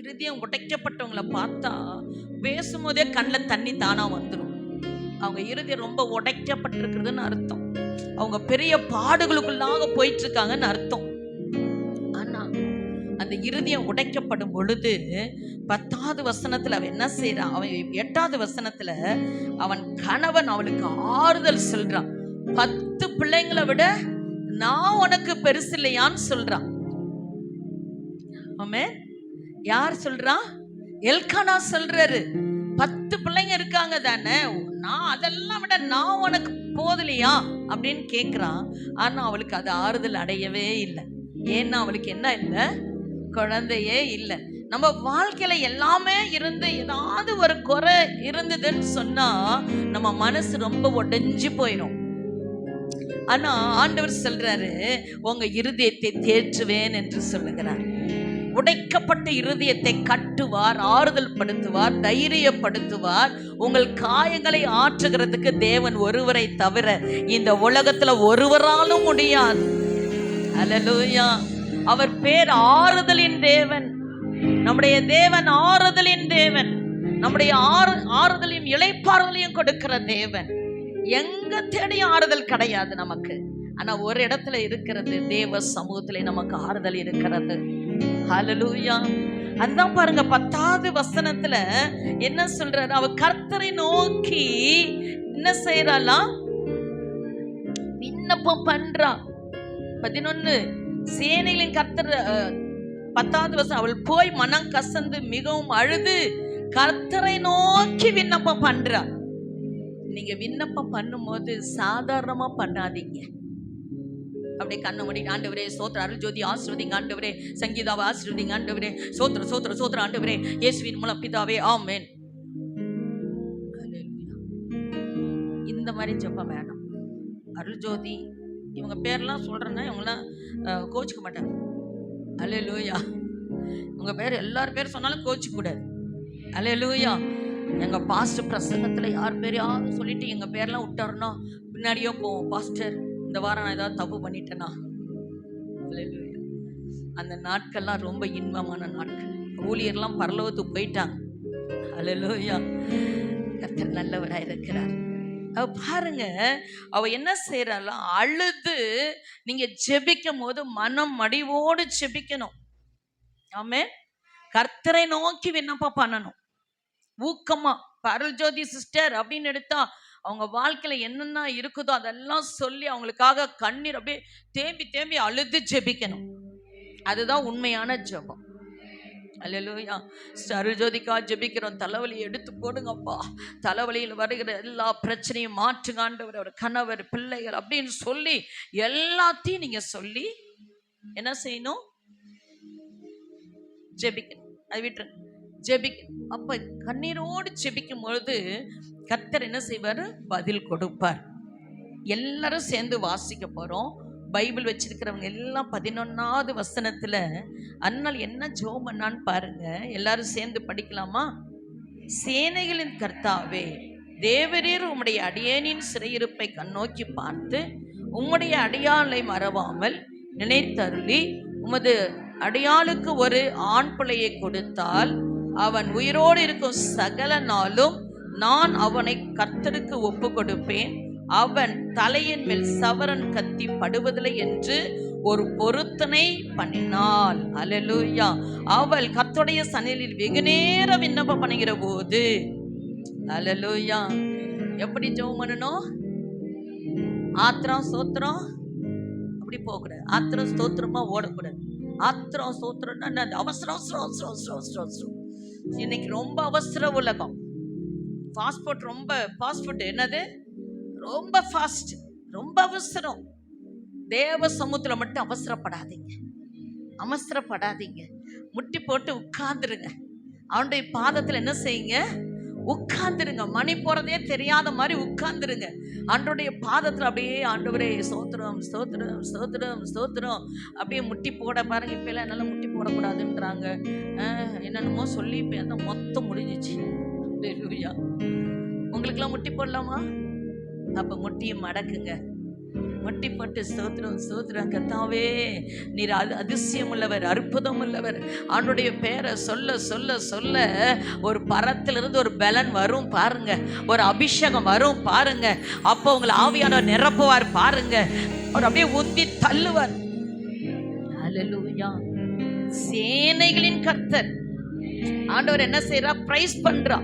இருதயம் உடைக்கப்பட்டவங்களை பார்த்தா பேசும்போதே கண்ணில் தண்ணி தானா வந்துடும். அவங்க இருதயம் ரொம்ப உடைக்கப்பட்டிருக்கிறதுன்னு அர்த்தம். அவங்க பெரிய பாடுகளுக்குள்ளாக போயிட்டு இருக்காங்கன்னு அர்த்தம். ஆனா அந்த இருதயம் உடைக்கப்படும் பொழுது 10வது வசனத்துல அவன் என்ன செய்யறான்? அவன் 8வது வசனத்துல அவன் கணவன் அவளுக்கு ஆறுதல் சொல்றான். 10 பிள்ளைங்களை விட நான் உனக்கு பெருசு இல்லையான்னு சொல்றான். ஆமென். யார் சொல்றா? எல்கானா சொல்றாரு. 10 பிள்ளைங்க இருக்காங்க தானே, நான் அதெல்லாம் விட நான் உனக்கு போதலையா அப்படின்னு கேட்கிறான். ஆனா அவளுக்கு அது ஆறுதல் அடையவே இல்லை. ஏன்னா அவளுக்கு என்ன இல்லை? குழந்தையே இல்லை. நம்ம வாழ்க்கையில எல்லாமே இருந்து ஏதாவது ஒரு குறை இருந்ததுன்னு சொன்னா நம்ம மனசு ரொம்ப உடைஞ்சு போயிடும். ஆனா ஆண்டவர் சொல்றாரு, உங்க இருதயத்தை தேற்றுவேன் என்று சொல்லுகிறார். உடைக்கப்பட்ட இருதயத்தை கட்டுவார், ஆறுதல் படுத்துவார், தைரியப்படுத்துவார். உங்கள் காயங்களை ஆற்றுகிறதுக்கு தேவன் ஒருவரை தவிர இந்த உலகத்துல ஒருவராலும் முடியாது. அல்லேலூயா. அவர் பேர் ஆறுதலின் தேவன். நம்முடைய தேவன் ஆறுதலின் தேவன். நம்முடைய ஆறுதலையும் இளைப்பாறுதலையும் கொடுக்கிற தேவன். எங்க தேடியும் ஆறுதல் கிடையாது நமக்கு. ஆனா ஒரு இடத்துல இருக்கிறது, தேவ சமூகத்திலே நமக்கு ஆறுதல் இருக்கிறது. ஹல்லேலூயா. அதான் பாருங்க 10வது வசனத்துல என்ன சொல்றாரு? அவ கர்த்தரை நோக்கி என்ன செய்யறாளாம்? விண்ணப்பம் பண்றா. 11 சேனைகளின் கர்த்தர் 10வது வசனம், அவள் போய் மனம் கசந்து மிகவும் அழுது கர்த்தரை நோக்கி விண்ணப்பம் பண்றா. நீங்க விண்ணப்பம் பண்ணும்போது சாதாரணமா பண்ணாதீங்க. அப்படியே கண்ணை மூடி, ஆண்டவரே சோத்திர, அருள் ஜோதி ஆசீர்வதிங்க ஆண்டவரே, சங்கீதாவை ஆசீர்வதிங்க ஆண்டவரே, சோத்திர சோத்திர சோத்திர ஆண்டவரே, இயேசுவின் மூலம் பிதாவே ஆமென். இந்த மாதிரி ஜெபம் வேணும். அருள் ஜோதி இவங்க பேர்லாம் சொல்றேன்னா இவங்கெல்லாம் கோச்சிக்க மாட்டாங்க. அல்லேலூயா. உங்க பேர் எல்லார் பேர் சொன்னாலும் கோச்சிக்க கூடாது. அல்லேலூயா. எங்க பாஸ்டர் பிரசங்கத்துல யார் பேரையாவது சொல்லிட்டு எங்க பேர்லாம் விட்டாருன்னா பின்னாடியோ போவோம், பாஸ்டர் இந்த வாரம் நான் ஏதாவது தப்பு பண்ணிட்டேனா. அல்லேலூயா. அந்த நாட்கள்லாம் ரொம்ப இன்பமான நாட்கள். ஊழியர்லாம் பரலோகத்துக்கு போயிட்டாங்க. அல்லேலூயா. கர்த்தர் நல்லவராக இருக்கிறார். அவ பாருங்க, அவ என்ன செய்யறாள்? அழுது. நீங்க ஜெபிக்கும் போது மனம் மடிவோடு ஜெபிக்கணும். ஆமென். கர்த்தரை நோக்கி விண்ணப்பம் பண்ணணும் ஊக்கமா. அருள் ஜோதி சிஸ்டர் அப்படின்னு எடுத்தா அவங்க வாழ்க்கையில என்னென்ன இருக்குதோ அதெல்லாம் சொல்லி அவங்களுக்காக கண்ணீர் அப்படியே தேம்பி தேம்பி அழுது ஜெபிக்கணும். அதுதான் உண்மையான ஜெபம். அல்லேலூயா. அருள் ஜோதிக்கா ஜெபிக்கிறோம். தலைவலி எடுத்து போடுங்கப்பா, தலைவலியில் வருகிற எல்லா பிரச்சனையும் மாற்றுங்க ஆண்டவர், அவர் கணவர் பிள்ளைகள் அப்படின்னு சொல்லி எல்லாத்தையும் நீங்க சொல்லி என்ன செய்யணும்? ஜெபிக்கணும். அது விட்டுருங்க, ஜெபிக்கணும். அப்ப கண்ணீரோடு ஜெபிக்கும் பொழுது கர்த்தர் என்ன செய்வாரு? பதில் கொடுப்பார். எல்லாரும் சேர்ந்து வாசிக்க போறோம். பைபிள் வச்சிருக்கிறவங்க எல்லாம் 11வது வசனத்துல அண்ணல் என்ன ஜெபம் பண்ணான்னு பாருங்க. எல்லாரும் சேர்ந்து படிக்கலாமா? சேனைகளின் கர்த்தாவே, தேவரீர் உம்முடைய அடியேனின் சிறையிருப்பை கண்ணோக்கி பார்த்து உம்முடைய அடியாளை மறவாமல் நினைத்தருளி உமது அடியாளுக்கு ஒரு ஆண் பிள்ளையை கொடுத்தால் அவன் உயிரோடு இருக்கும் சகல நாளும் நான் அவனை கர்த்தருக்கு ஒப்பு கொடுப்பேன். அவன் தலையின் மேல் சவரன் கத்தி படுவதில்லை என்று ஒரு பொருத்தனை பண்ணினாள். அல்லேலூயா. அவள் கர்த்தருடைய சந்நிதியில் வெகு நேரம் விண்ணப்பம் பண்ணுகிற போது, அல்லேலூயா, எப்படி ஜெபம் பண்ணணும்? ஆத்திரம் ஸ்தோத்திரம் அப்படி போகக்கூடாது. ஆத்திரம் ஸ்தோத்திரமா ஓடக்கூடாது. ஆத்திரம் ஸ்தோத்திரம்னா அவசரம் அவசரம் அவசரம் அவசரம் அவசரம் அவசரம். இன்னைக்கு ரொம்ப அவசர உலகம். பாஸ்போர்ட் ரொம்ப பாஸ்போர்ட் என்னது ரொம்ப ஃபாஸ்ட், ரொம்ப அவசரம். தேவ சமூகத்துல மட்டும் அவசரப்படாதீங்க, அவசரப்படாதீங்க. முட்டி போட்டு உட்கார்ந்துருங்க. அவனுடைய பாதத்துல என்ன செய்யுங்க? உட்கார்ந்துருங்க. மணி போறதே தெரியாத மாதிரி உட்கார்ந்துருங்க. ஆண்டவருடைய பாதத்துல அப்படியே ஆண்டவரே ஸ்தோத்திரம் ஸ்தோத்திரம் ஸ்தோத்திரம் ஸ்தோத்திரம் அப்படியே முட்டி போட பாருங்க. இப்ப எல்லாம் என்னால முட்டி போடக்கூடாதுன்றாங்க, என்னென்னமோ சொல்லி இப்ப எல்லாம் மொத்தம் முடிஞ்சிச்சு. உங்களுக்கெல்லாம் முட்டி போடலாமா? அப்ப முட்டியை மடக்குங்க. முட்டி போட்டு ஸ்தோத்திரம் ஸ்தோத்திரம் கர்த்தாவே, நீர் அதிசயம் உள்ளவர், அற்புதம் உள்ளவர். ஆண்டவருடைய பேரை சொல்ல சொல்ல சொல்ல ஒரு பரத்திலிருந்து ஒரு பலன் வரும் பாருங்க, ஒரு அபிஷேகம் வரும் பாருங்க. அப்போ உங்களை ஆவியானவர் நிரப்புவார் பாருங்க. அவர் அப்படியே உந்தி தள்ளுவார். அல்லேலூயா. சேனைகளின் கர்த்தர் ஆண்டவர் என்ன செய்யறா? பிரைஸ் பண்றா.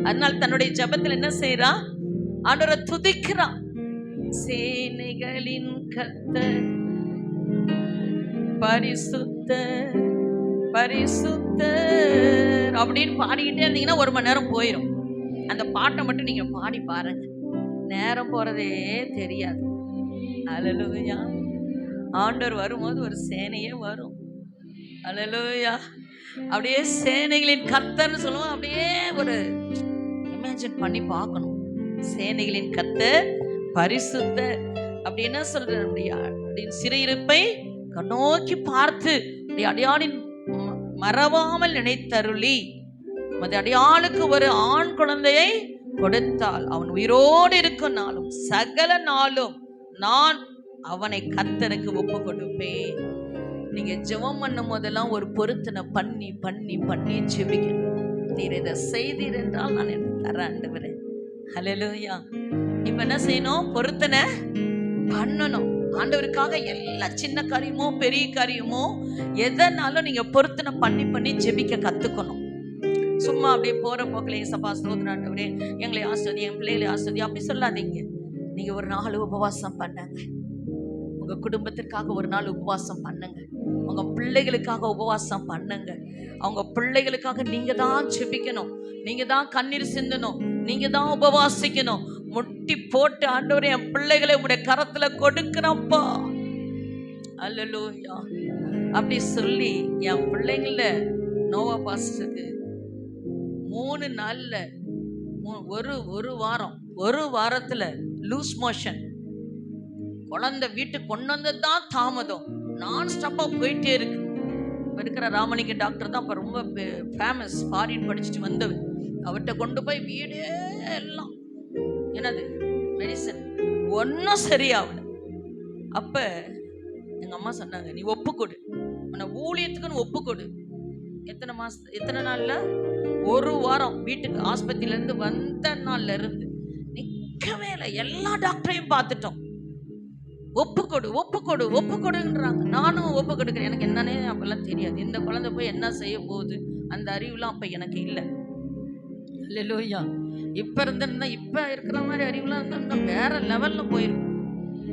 அதனால தன்னுடைய ஜெபத்தில் என்ன செய்யறா? ஆண்டவரை துதிக்கிறான். சேனைகளின் கர்த்தர் பரிசுத்தர் பரிசுத்தர் அப்படின்னு பாடிக்கிட்டே இருந்தீங்கன்னா 1 மணி நேரம் போயிடும். அந்த பாட்டை மட்டும் நீங்க பாடி பாருங்க, நேரம் போறதே தெரியாது. அல்லேலூயா. ஆண்டவர் வரும்போது ஒரு சேனையே வரும். அல்லேலூயா. அப்படியே சேனைகளின் கர்த்தர்னு சொல்லுவோம். அப்படியே ஒரு இமேஜின் பண்ணி பார்க்கணும். சேனைகளின் கர்த்தர் பரிசுத்த அப்படி என்ன சொல்ற? அப்படின்னு சிறையிருப்பை கண்ணோக்கி பார்த்து அடியானின் மறவாமல் நினைத்தருளி மது அடியாளுக்கு ஒரு ஆண் குழந்தையை கொடுத்தால் அவன் உயிரோடு இருக்கும் நாளும் சகல நாளும் நான் அவனை கர்த்தருக்கு ஒப்பு கொடுப்பேன். நீங்க ஜெபம் பண்ணும் போதெல்லாம் ஒரு பொருத்தனை பண்ணி பண்ணி பண்ணி ஜெபிக்கணும். நீர் இதை செய்தீர் என்றால் நான் என்ன தர ஆண்டவரே. ஹல்லேலூயா. இப்ப என்ன செய்யணும்? பொருத்தனை பண்ணணும். ஆண்டவருக்காக எல்லா சின்ன காரியமோ பெரிய காரியமோ எதனாலும் நீங்க பொருத்தனை பண்ணி பண்ணி ஜெபிக்க கத்துக்கணும். சும்மா அப்படியே போற போக்கிலே சபா ஸ்தோத்திரம் ஆண்டவரே எங்களை ஆஸ்வதி, என் பிள்ளைகளை ஆஸ்வதி அப்படி சொல்லாதீங்க. நீங்க ஒரு நாள் உபவாசம் பண்ணுங்க. உங்க குடும்பத்திற்காக ஒரு நாள் உபவாசம் பண்ணுங்க. உங்க பிள்ளைகளுக்காக உபவாசம் பண்ணுங்க. அவங்க பிள்ளைகளுக்காக நீங்க தான் ஜெபிக்கணும். நீங்க தான் கண்ணீர் சிந்தணும். நீங்க தான் உபவாசிக்கணும். முட்டி போட்டு ஆண்டவரே என் பிள்ளைகளை உடைய கரத்துல கொடுக்கிறப்பா, அல்லேலூயா அப்படி சொல்லி என் பிள்ளைங்கள நோவா பாஸ்டருக்கு 3 நாள்ல ஒரு வாரத்துல லூஸ் மோஷன். குழந்தை வீட்டுக்கு கொண்டு வந்ததுதான் தாமதம். நான் ஸ்டாப்பா போயிட்டே இருக்கு. இருக்கிற ராமலிங்க டாக்டர் தான் இப்ப ரொம்ப ஃபேமஸ், ஃபாரின் படிச்சுட்டு வந்தவர். அவர்கிட்ட கொண்டு போய் வீடே எல்லாம் என்னது மெடிசன் ஒன்னும் சரியாகல. அப்ப எங்க அம்மா சொன்னாங்க, நீ ஒப்புக்கொடு, உன்னை ஊழியத்துக்குன்னு ஒப்புக்கொடு. எத்தனை நாள்ல? ஒரு வாரம். வீட்டுக்கு ஆஸ்பத்திரியில இருந்து வந்த நாள்ல இருந்து நிக்கவே இல்லை. எல்லா டாக்டரையும் பார்த்துட்டோம். ஒப்புக்கொடு ஒப்புக்கொடு ஒப்புக்கொடுன்றாங்க. நானும் ஒப்பு கொடுக்குறேன். எனக்கு என்னன்னே அப்பெல்லாம் தெரியாது. இந்த குழந்தை போய் என்ன செய்ய போகுது அந்த அறிவுலாம் அப்ப எனக்கு இல்லை. அல்லேலூயா. இப்ப இருக்கிற மாதிரி அறிவுலாம் இருந்தா வேற லெவல்ல போயிருக்கும்.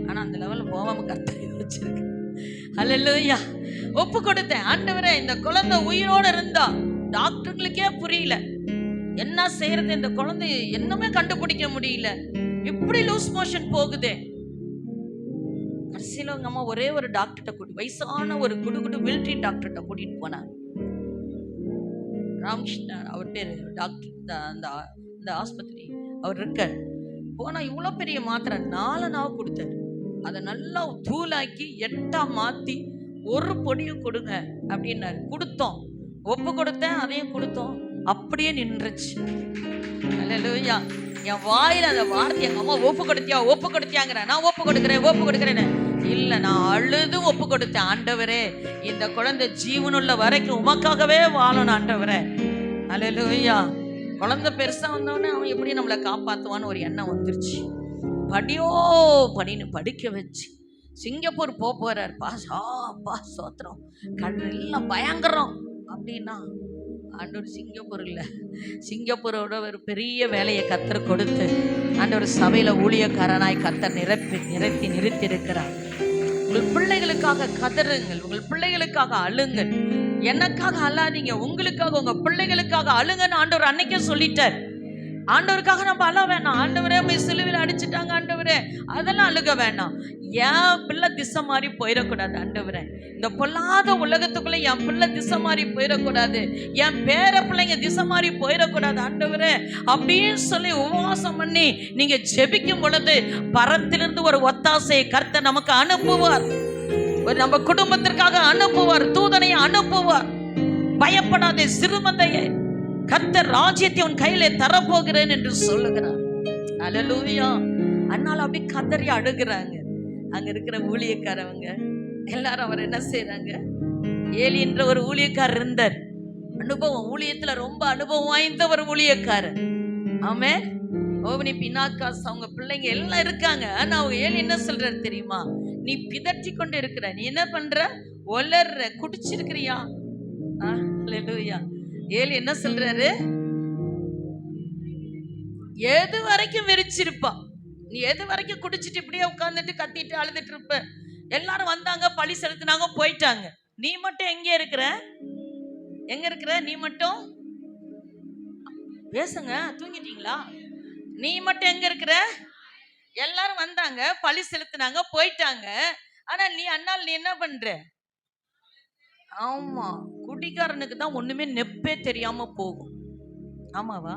ஆனா அந்த லெவல்ல போகாம கர்த்தரை வச்சிருக்கேன். அல்லேலூயா. ஒப்பு கொடுத்தேன். ஆண்டவரே இந்த குழந்தை உயிரோட இருந்தா டாக்டர்களுக்கே புரியல என்ன செய்யறது. இந்த குழந்தை என்னமே கண்டுபிடிக்க முடியல. இப்படி லூஸ் மோஷன் போகுதே. கடைசியில உங்க அம்மா ஒரே ஒரு டாக்டர்கிட்ட வயசான ஒரு குடுகுடு மிலிட்டரி டாக்டர்கிட்ட கூட்டிட்டு போனாங்க. ராமகிருஷ்ணன் அவர் பேரு டாக்டர். அந்த ஆஸ்பத்திரி அவர் இருக்க போனா இவ்வளவு பெரிய மாத்திரை 4 நாள் கொடுத்தாரு. அதை நல்லா தூளாக்கி 8ஆ மாத்தி ஒரு பொடியும் கொடுங்க அப்படின்னாரு. கொடுத்தோம். ஒப்பு கொடுத்தேன். அதையும் கொடுத்தோம். அப்படியே நின்றுச்சு. அல்லேலூயா. என் வாயில அந்த வார்த்தை எங்க அம்மா ஒப்பு கொடுத்தியாங்கிற. நான் ஒப்பு கொடுக்கிறேன்னு இல்ல, நான் அழுது ஒப்பு கொடுத்தேன். ஆண்டவரே இந்த குழந்தை ஜீவனுள்ள வரைக்கும் உமக்காகவே வாழணும் ஆண்டவரே. அல்லேலூயா. குழந்தை பெருசா வந்தவொடனே அவன் எப்படி நம்மளை காப்பாத்துவான்னு ஒரு எண்ணம் வந்துருச்சு. படின்னு படிக்க வச்சு சிங்கப்பூர் போறார். பா சோத்திரம் எல்லாம் பயங்கரம் அப்படின்னா ஆண்டவர் சிங்கப்பூர் இல்ல, சிங்கப்பூரோட ஒரு பெரிய வேலையை கர்த்தர் கொடுத்து ஆண்டவர் சபையில ஊழியக்காரனாய் கர்த்தர் நிறுத்தி இருக்கிறார். உங்கள் பிள்ளைகளுக்காக கதறுங்கள். உங்கள் பிள்ளைகளுக்காக அழுங்கள். எனக்காக அழாதீங்க, உங்களுக்காக உங்க பிள்ளைகளுக்காக அழுங்கன்னு ஆண்டவர் அன்னைக்கே சொல்லிட்டார். ஆண்டவருக்காக நம்ம அழ வேணாம். ஆண்டவரே போய் சிலுவையில் அடிச்சுட்டாங்க ஆண்டவரே, அதெல்லாம் அழுக வேணாம். என் பிள்ளை திசை மாறி போயிடக்கூடாது ஆண்டவரே. இந்த பொல்லாத உலகத்துக்குள்ள என் பிள்ளை திசை மாறி போயிடக்கூடாது. என் பேர பிள்ளைங்க திசை மாறி போயிடக்கூடாது ஆண்டவரே அப்படின்னு சொல்லி உபவாசம் பண்ணி நீங்க ஜெபிக்கும் பொழுது பரத்திலிருந்து ஒரு ஒத்தாசையை கர்த்தர் நமக்கு அனுப்புவார். நம்ம குடும்பத்திற்காக அனுப்புவார். தூதனையை அனுப்புவார். பயப்படாதே சிறுமந்தையே, கர்த்தர் ராஜ்யத்தை உன் கையிலே தரப்போகிறேன் என்று சொல்லுகிறார். அல்லேலூயா. அதனால அப்படி கதறி அழுகிறாங்க. அங்க இருக்கிற ஊழியக்காரவங்க எல்லாரும் அவர் என்ன செய்யறாங்க? ஏலி என்ற ஒரு ஊழியக்காரர் இருந்தார். அனுபவம், ஊழியத்துல ரொம்ப அனுபவம் வாய்ந்த ஒரு ஊழியக்காரர். ஆமென். ஓவனி பினாக்காஸ் அவங்க பிள்ளைங்க எல்லாம் இருக்காங்க. ஆனா அவங்க ஏலி என்ன சொல்றாரு தெரியுமா? நீ பிதற்றி கொண்டு இருக்கிற, நீ என்ன பண்ற? ஒலர்ற, குடிச்சிருக்கிறியா? அல்லேலூயா. ஏலி என்ன சொல்றாரு? எது வரைக்கும் வெறிச்சிருப்பா? நீ எது வரைக்கும் குடிச்சிட்டு இப்படியே உட்கார்ந்துட்டு கத்திட்டு அழுதுட்டு இருப்ப? எல்லாரும் வந்தாங்க, பழி செலுத்தினாங்க, போயிட்டாங்க. நீ மட்டும் எங்க இருக்கிற? நீ மட்டும் பேசுங்க. தூங்கிட்டீங்களா? நீ மட்டும் எங்க இருக்கிற? எல்லாரும் வந்தாங்க, பழி செலுத்தினாங்க, போயிட்டாங்க. ஆனா நீ அண்ணால் நீ என்ன பண்ற? ஆமா, குடிகாரனுக்கு தான் ஒண்ணுமே நெப்பே தெரியாம போகும். ஆமாவா?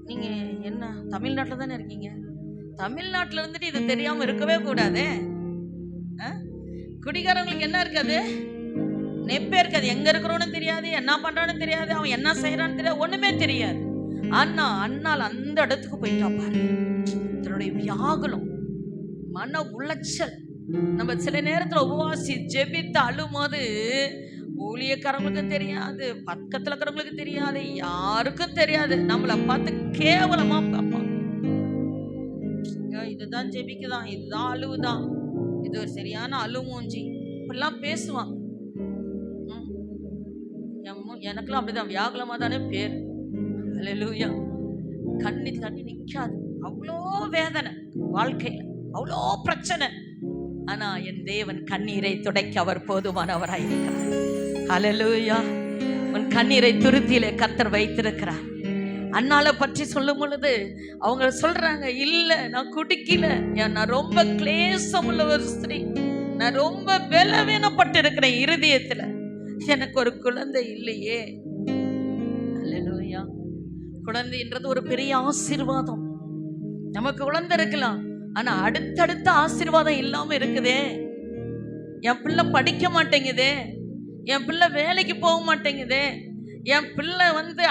நீங்க என்ன தமிழ்நாட்டுல தானே இருக்கீங்க? தமிழ்நாட்டுல இருந்துட்டு இது தெரியாம இருக்கவே கூடாதே. குடிகாரங்களுக்கு என்ன இருக்காது? நெப்பேருக்கு அது எங்க இருக்கிறோன்னு தெரியாது, என்ன பண்றான்னு தெரியாது, அவன் என்ன செய்யறான்னு தெரியாது, ஒண்ணுமே தெரியாது. ஆனா அண்ணால் அந்த இடத்துக்கு போயிட்டா பாரு. தன்னுடைய வியாகுலம், மன உளைச்சல். நம்ம சில நேரத்துல உபவாசி ஜெபித்து அழும்போது ஊழியக்காரங்களுக்கும் தெரியாது, பக்கத்துல இருக்கிறவங்களுக்கு தெரியாது, யாருக்கும் தெரியாது. நம்மளை பார்த்து கேவலமா பார்ப்பாங்க. இதுதான் ஜெபிக்குதான், இதுதான் அழுவுதான், இது ஒரு சரியான அழுமூஞ்சி, இப்படிலாம் பேசுவாங்க. எனக்குலாம் அப்படிதான், வியாகுலமா தானே பேர். அல்லேலூயா. கண்ணி தண்ணி நிக்காது, அவ்வளோ வேதனை வாழ்க்கையில, அவ்வளோ பிரச்சனை. ஆனா என் தேவன் கண்ணீரை துடைக்க அவர் போதுமானவராய் இருக்கிறார். அல்லேலூயா. உன் கண்ணீரை துருத்தியிலே கர்த்தர் வைத்திருக்கிறார். அண்ணால பற்றி சொல்லும் பொழுது அவங்க சொல்றாங்க, இல்ல நான் குடிக்கல, நான் ரொம்ப கிளேசம் உள்ள ஒரு ஸ்திரீ, நான் ரொம்ப பலவீனப்பட்டு இருக்கிறேன் இருதயத்துல, எனக்கு ஒரு குழந்தை இல்லையே. அல்லேலூயா. குழந்தைன்றது ஒரு பெரிய ஆசீர்வாதம். நமக்கு குழந்தை இருக்கலாம், ஆனா அடுத்தடுத்த ஆசீர்வாதம் இல்லாம இருக்குதே. என் பிள்ளை படிக்க மாட்டேங்குதே, என் பிள்ளை வேலைக்கு போக மாட்டேங்குதே, என் பிள்ளை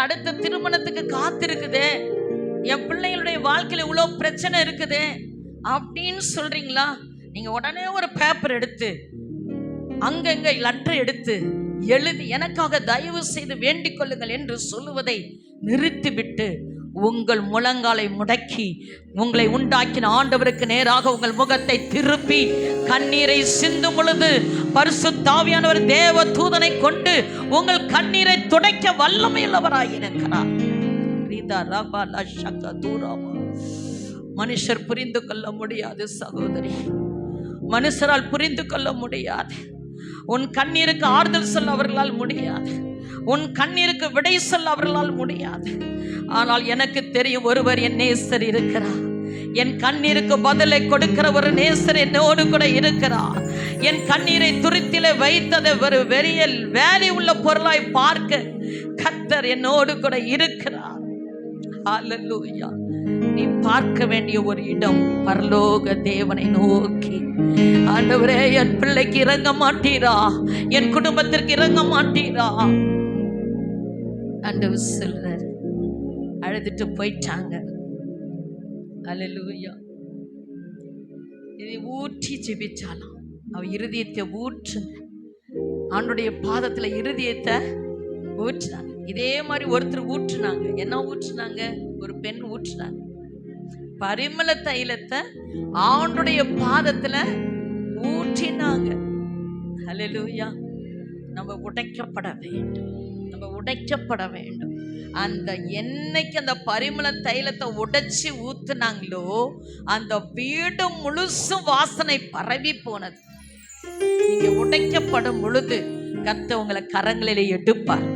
அடுத்த திருமணத்துக்கு காத்திருக்குதே, என் பிள்ளைகளுடைய வாழ்க்கையில இவ்வளவு பிரச்சனை இருக்குதே அப்படின்னு சொல்றீங்களா? நீங்க உடனே ஒரு பேப்பர் எடுத்து அங்கங்க லெட்டர் எடுத்து எழுதி எனக்காக தயவு செய்து வேண்டிக் கொள்ளுங்கள் என்று சொல்லுவதை நிறுத்திவிட்டு உங்கள் முழங்காலை முடக்கி உங்களை உண்டாக்கின ஆண்டவருக்கு நேராக உங்கள் முகத்தை திருப்பி கண்ணீரை சிந்தும் பொழுது பரிசுத்த ஆவியானவர் தேவ தூதனை கொண்டு உங்கள் கண்ணீரை துடைக்க வல்லமையுள்ளவராயிருக்கிறார். மனுஷர் புரிந்து கொள்ள முடியாது சகோதரி, மனுஷரால் புரிந்து கொள்ள முடியாது. உன் கண்ணீருக்கு ஆறுதல் சொல்ல அவர்களால் முடியாது, உன் கண்ணீருக்கு விடை சொல்ல அவர்களால் முடியாது. ஆனால் எனக்கு தெரியும், ஒருவர் என் நேசர் இருக்கிறார். என் கண்ணீருக்கு பதிலை கொடுக்கிற ஒரு நேசர் என்னோடு கூட இருக்கிறார். என் கண்ணீரை துருத்திலே வைத்ததை ஒரு வெறியல் வேலை உள்ள பொருளாய் பார்க்க கர்த்தர் என்னோடு கூட இருக்கிறார். ஹல்லேலூயா. நீ பார்க்க வேண்டிய ஒரு இடம் பரலோக தேவனை நோக்கி, ஆண்டவரே என் பிள்ளைக்கு இறங்க மாட்டீரா, என் குடும்பத்திற்கு இறங்க மாட்டீரா. ஆண்டவர் சொல்றார். அழுதுட்டு போயிட்டாங்க. அல்லேலூயா. இதை ஊற்றி ஜெபிச்சாலாம். அவ இருதயத்தை ஊற்றுங்க, ஆண்டுடைய பாதத்துல இருதயத்தை ஊற்றினாங்க. இதே மாதிரி ஒருத்தர் ஊற்றுனாங்க. என்ன ஊற்றுனாங்க? ஒரு பெண் ஊற்றுனாங்க. பரிமள தைலத்தை ஆண்டுடைய பாதத்துல ஊற்றினாங்க. அல்லேலூயா. நம்ம உடைக்கப்பட வேண்டும், நம்ம உடைக்கப்பட வேண்டும். அந்த என்னைக்கு அந்த பரிமள தைலத்தை உடைச்சு ஊத்துனாங்களோ அந்த வீடு முழுசும் வாசனை பரவி போனது. நீங்க உடைக்கப்படும் பொழுது கர்த்தர் உங்களை கரங்களிலே எடுப்பார்.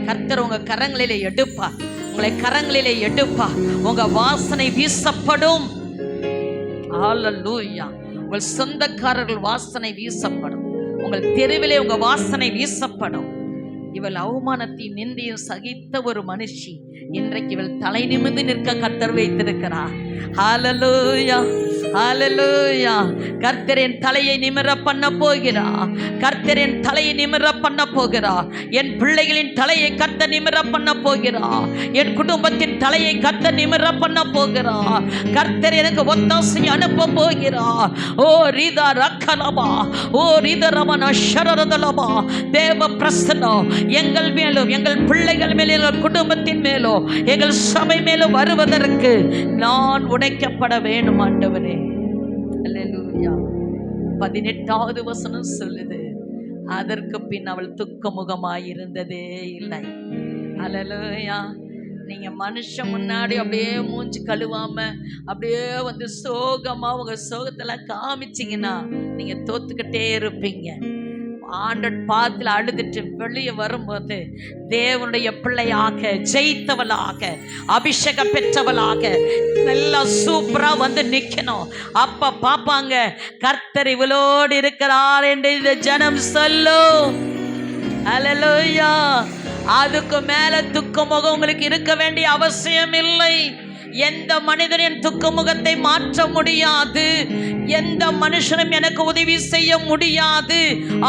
கர்த்தர் உங்க கரங்களிலே எடுப்பார், உங்களை கரங்களிலே எடுப்பார். உங்க வாசனை வீசப்படும். ஹல்லேலூயா. உங்கள் சொந்தக்காரர்கள் வாசனை வீசப்படும், உங்கள் தெருவிலே உங்க வாசனை வீசப்படும். இவள் அவமானத்தையும் நிந்தையும் சகித்த ஒரு மனுஷி இன்றைக்கு இவள் தலை நிமிர்ந்து நிற்க கர்த்தர் வைத்திருக்கிறார். ஹல்லேலூயா, ஹல்லேலூயா. கர்த்தர் என் தலையை நிமிர பண்ண போகிறார். கர்த்தர் என் தலையை நிமிர பண்ண போகிறார். என் பிள்ளைகளின் தலையை கர்த்தர் நிமிர பண்ண போகிறார். என் குடும்பத்தின் தலையை கர்த்தர் நிமிர பண்ண போகிறார். கர்த்தர் எனக்கு ஒத்தாசை அனுப்ப போகிறார். ஓ ரீதா ரக்கலமா, ஓ ரீதரமன ஷரரதலமா. தேவ பிரசன்னம் எங்கள் மேலும், எங்கள் பிள்ளைகள் மேலும், எங்கள் குடும்பத்தின் மேலும், எங்கள் சபை மேலும் வருவதற்கு நான் உடைக்கப்பட வேண்டும் ஆண்டவரே. அல்லேலூயா. 18வது வசனம் சொல்லுது, அதற்கு பின் அவள் துக்கமுகமாயிருந்ததே இல்லை. அல்லேலூயா. நீங்க மனுஷன் முன்னாடி அப்படியே மூஞ்சி கழுவாம அப்படியே சோகமா உங்க சோகத்தெல்லாம் காமிச்சிங்கன்னா நீங்க தோத்துக்கிட்டே இருப்பீங்க. ஆண்டவர் பாத்துல அழுதுட்டு வெளியே வரும்போது தேவனுடைய பிள்ளையாக, ஜெயித்தவளாக, அபிஷேகம் பெற்றவளாக நல்லா சூப்பரா நிக்கணும். அப்ப பாப்பாங்க கர்த்தர் இவளோடு இருக்கிறார் என்று இந்த ஜனம் சொல்லும். அல்லேலூயா. அதுக்கு மேல துக்க முகம் உங்களுக்கு இருக்க வேண்டிய அவசியம் இல்லை. எந்த மனிதனின் துக்க முகத்தை மாற்ற முடியாது, எந்த மனுஷனும் எனக்கு உதவி செய்ய முடியாது.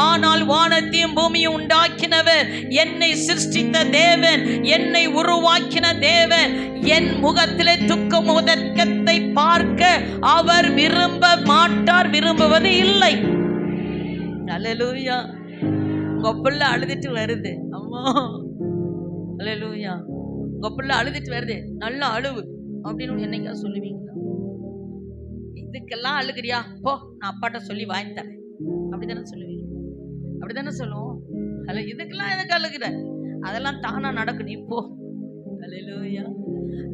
ஆனால் வானத்தையும் பூமியை உண்டாக்கினவர், என்னை சிருஷ்டித்த தேவன், என்னை உருவாக்கின தேவன் என் முகத்திலே துக்க முகத்தை பார்க்க அவர் விரும்ப மாட்டார், விரும்புவது இல்லை. அல்லேலூயா. உங்க பிள்ளை அழுதுட்டு வருது, அம்மா அல்லேலூயா, உங்க பிள்ளை அழுதுட்டு வருது, நல்லா அழுவு அப்படின்னு என்னைக்கா சொல்லுவீங்களா? இதுக்கெல்லாம் அழுகிறியா, போ நான் அப்பாட்ட சொல்லி வாங்கி தரேன், அப்படித்தானே சொல்லுவீங்க? அப்படித்தானே சொல்லுவோம். அல்ல, இதுக்கெல்லாம் எதுக்கு அழுகிற, அதெல்லாம் தானா நடக்கும், நீ போ. அல்லேலூயா.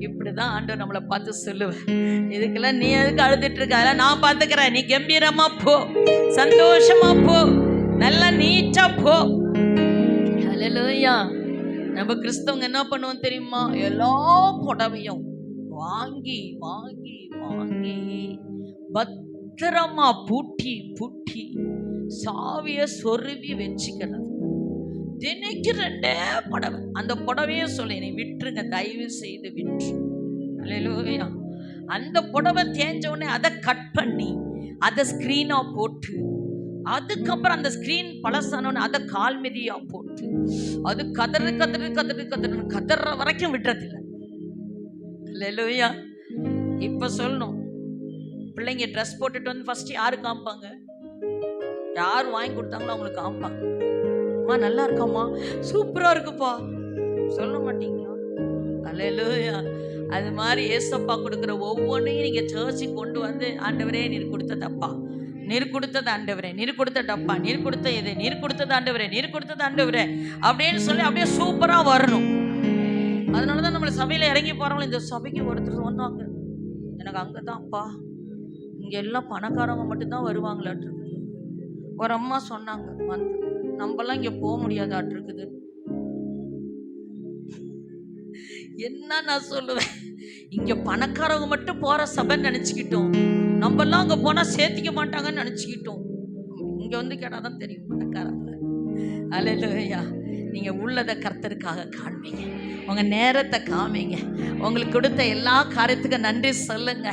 இப்படிதான் ஆண்டவர் நம்மளை பார்த்து சொல்லுவேன், இதுக்கெல்லாம் நீ எதுக்கு அழுதுட்டு இருக்க, அதெல்லாம் நான் பார்த்துக்கிறேன், நீ கம்பீரமா போ, சந்தோஷமா போ, நல்லா நீட்டா போ. அல்லேலூயா. நம்ம கிறிஸ்தவங்க என்ன பண்ணுவோம் தெரியுமா? எல்லா புடவையும் வாங்கி வாங்கி வாங்கி பத்திரமா பூட்டி பூட்டி சாவிய சொருவி வச்சுக்கிறது. தினைக்கு 2 புடவை, அந்த புடவையே சொல்லி நீ விட்டுருங்க, தயவு செய்து விட்டு. அல்லேலூயா. அந்த புடவை தேஞ்ச உடனே அதை கட் பண்ணி அதை ஸ்கிரீனா போட்டு, அதுக்கப்புறம் அந்த ஸ்கிரீன் பழசானோன்னு அதை கால் மிதியா போட்டு, அது கதறு கதறு கதறு கதறு கதற வரைக்கும் விடுறதில்லை. அல்லேலூயா. இப்ப சொல்லணும், பிள்ளைங்க ட்ரெஸ் போட்டுட்டு வந்து ஃபர்ஸ்ட் யாரு காமிப்பாங்க? யார் வாங்கி கொடுத்தாங்களோ அவங்களுக்கு காமிப்பாங்க. அம்மா நல்லா இருக்காம்மா, சூப்பரா இருக்குப்பா, சொல்ல மாட்டீங்களா? அல்லேலூயா. அது மாதிரி ஏசப்பா கொடுக்குற ஒவ்வொன்றையும் நீங்க சர்ச்சுக்கு கொண்டு வந்து, ஆண்டவரே நீர் கொடுத்ததப்பா, நீர் கொடுத்தது ஆண்டவரே, நீர் கொடுத்த டப்பா, நீர் கொடுத்த இது, நீர் கொடுத்தது ஆண்டவரே, நீர் கொடுத்தது ஆண்டவரே அப்படின்னு சொல்லி அப்படியே சூப்பரா வரணும். அதனாலதான் நம்மள சபையில இறங்கி போறவங்க, இந்த சபைக்கு ஒருத்தர் சொன்னாங்க, எனக்கு அங்கதான்ப்பா, இங்க எல்லாம் பணக்காரவங்க மட்டும்தான் வருவாங்களாட்டு இருக்குது. ஒரு அம்மா சொன்னாங்க, வந்து நம்மலாம் இங்க போக முடியாதாட்டு இருக்குது. என்ன நான் சொல்லுவேன், இங்க பணக்காரவங்க மட்டும் போற சபைன்னு நினைச்சுக்கிட்டோம், நம்மெல்லாம் அங்க போனா சேர்த்திக்க மாட்டாங்கன்னு நினைச்சுக்கிட்டோம். இங்க வந்து கேட்டாதான் தெரியும் பணக்காரங்க. அல்லேலூயா. நீங்க உள்ளதை கர்த்தருக்காக காண்பீங்க, உங்க நேரத்தை காமிங்க, உங்களுக்கு கொடுத்த எல்லா காரியத்துக்கும் நன்றி சொல்லுங்க.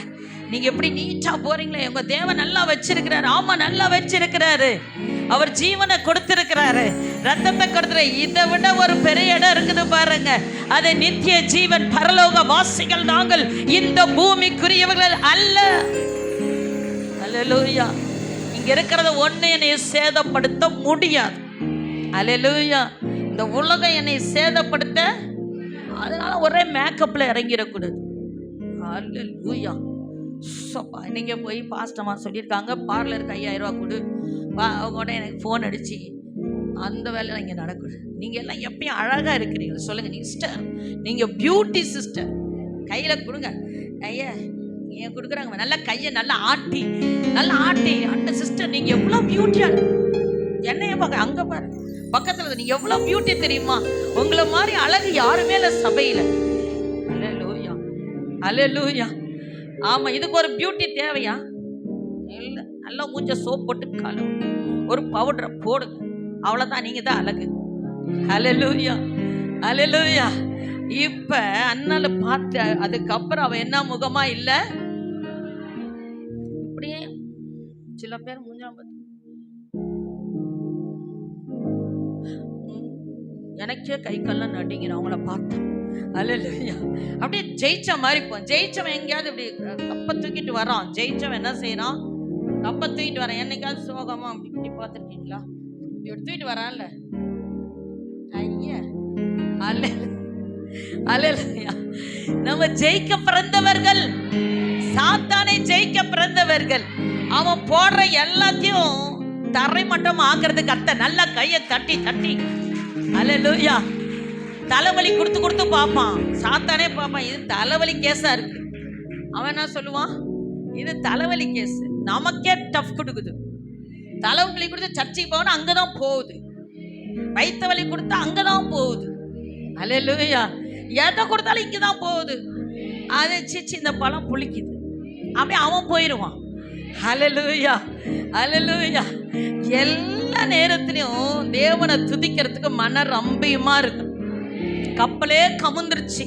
நீங்க எப்படி நீட்டா போறீங்களே, உங்க தேவன் நல்லா வச்சிருக்கிறாரு. ஆமா, நல்லா வச்சிருக்கிறாரு. அவர் ஜீவனை கொடுத்திருக்கிறாரு, ரத்தத்தை கொடுத்துரு. இதை விட ஒரு பெரிய இடம் இருக்குது பாருங்க, அது நித்திய ஜீவன். பரலோக வாசிகள் நாங்கள், இந்த பூமிக்குரியவர்கள் அல்ல. அல்லேலூயா. இங்க இருக்கிறத ஒண்ணு என்னை சேதப்படுத்த முடியாது. அல்லேலூயா. இந்த உலகம் என்னை சேதப்படுத்த, அதனால ஒரே மேக்கப்ல இறங்கிடக்கூடாது. அல்லேலூயா. நீங்க போய் பாஸ்டமா சொல்லியிருக்காங்க, பார்லருக்கு 5000 ரூபா கொடு, அவங்க எனக்கு ஃபோன் அடிச்சு, அந்த வேலை இங்கே நடக்குது. நீங்க எல்லாம் எப்பயும் அழகா இருக்கிறீங்க சொல்லுங்க, நீ சிஸ்டர், நீங்க பியூட்டி சிஸ்டர், கையில கொடுங்க, ஐயா ஏன் கொடுக்குறாங்க, நல்லா கையை நல்லா ஆட்டி அந்த சிஸ்டர் நீங்க எவ்வளவு பியூட்டியா, என்னைய பார்க்க அங்க பாரு பக்கத்துல, நீங்க எவ்வளவு பியூட்டி தெரியுமா? உங்களை மாதிரி அழகு யாருமே இல்ல சபையில. அல்லேலூயா. அல்லேலூயா. ஆமா, இதுக்கு ஒரு பியூட்டி தேவையா? இல்ல. நல்லா மூஞ்ச சோப் போட்டு கழுவு, ஒரு பவுடரை போடுங்க, அவ்வளவுதான், நீங்க தான் அழகு. அல்லேலூயா. அல்லேலூயா. இப்ப அண்ணால பார்த்து அதுக்கப்புறம் அவ என்ன முகமா இல்ல, இப்படியே சில பேர் மூஞ்சாம பார்த்து, எனக்கே கை கல்லாம் நடிங்கிற அவங்கள பார்த்தேன். அல்லேலூயா. அப்படியே ஜெயிச்ச மாதிரி போ. ஜெயிச்சவன் எங்கேயாவது இப்படி கப்பை தூக்கிட்டு வரான், ஜெயிச்சவன் என்ன செய்யறான், கப்பை தூக்கிட்டு வரான். என்னைக்காவது சோகமா அப்படி இப்படி பார்த்துருக்கீங்களா? இப்படி தூக்கிட்டு வரான்ல, ஐயா. அல்லேலூயா. நம்ம ஜெயிக்க பிறந்தவர்கள், சாத்தானை ஜெயிக்க பிறந்தவர்கள். அவன் போடுற எல்லாத்தையும் தரைமட்டம் ஆக்குறதுக்கு கர்த்தர் நல்லா கையை தட்டி தட்டி, அல்லேலூயா, தலைவலி கொடுத்து பார்ப்பான். சாத்தானே பார்ப்பான், இது தலைவலி கேஸா இருக்கு. அவன் என்ன சொல்லுவான், இது தலைவலி கேஸ், நமக்கே டஃப் கொடுக்குது. தலைவலி கொடுத்து சர்ச்சைக்கு போகணும், அங்கதான் போகுது. வயிற்று வலி கொடுத்தா அங்கதான் போகுது. அல்லேலூயா. எதை கொடுத்தாலும் இங்கதான் போகுது. அது சிச்சி இந்த பழம் புளிக்குது, அப்படியே அவன் போயிடுவான். அல்லேலூயா. அல்லேலூயா. எல்லா நேரத்திலையும் தேவனை துதிக்கிறதுக்கு மன ரம்பியமா இருக்கு. கப்பலே கமுந்துருச்சு,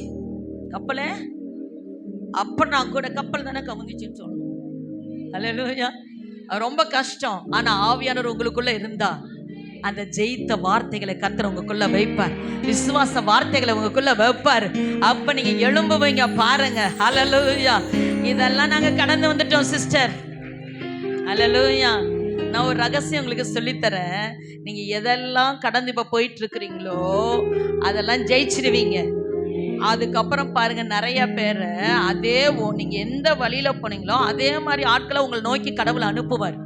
கப்பலே அப்ப நான் கூட கப்பல் தானே கவுந்துச்சுன்னு சொல்லணும். அல்லேலூயா. ரொம்ப கஷ்டம். ஆனா ஆவியானவர் உங்களுக்குள்ள இருந்தா அந்த ஜெயித்த வார்த்தைகளை கர்த்தர் உங்களுக்குள்ள வைப்பார். விசுவாச வார்த்தைகளை உங்களுக்குள்ள வைப்பார். அப்ப நீங்க எழும்புவீங்க பாருங்க. அல்லேலூயா. இதெல்லாம் நாங்க கடந்து வந்துட்டோம் சிஸ்டர். அல்லேலூயா. நான் ஒரு ரகசியம் உங்களுக்கு சொல்லித்தரேன். நீங்க எதெல்லாம் கடந்து இப்ப போயிட்டு இருக்கிறீங்களோ அதெல்லாம் ஜெயிச்சிருவீங்க. அதுக்கப்புறம் பாருங்க, நிறைய பேரை அதே நீங்க எந்த வழியில போனீங்களோ அதே மாதிரி ஆட்களை உங்களை நோக்கி கடவுளை அனுப்புவார்.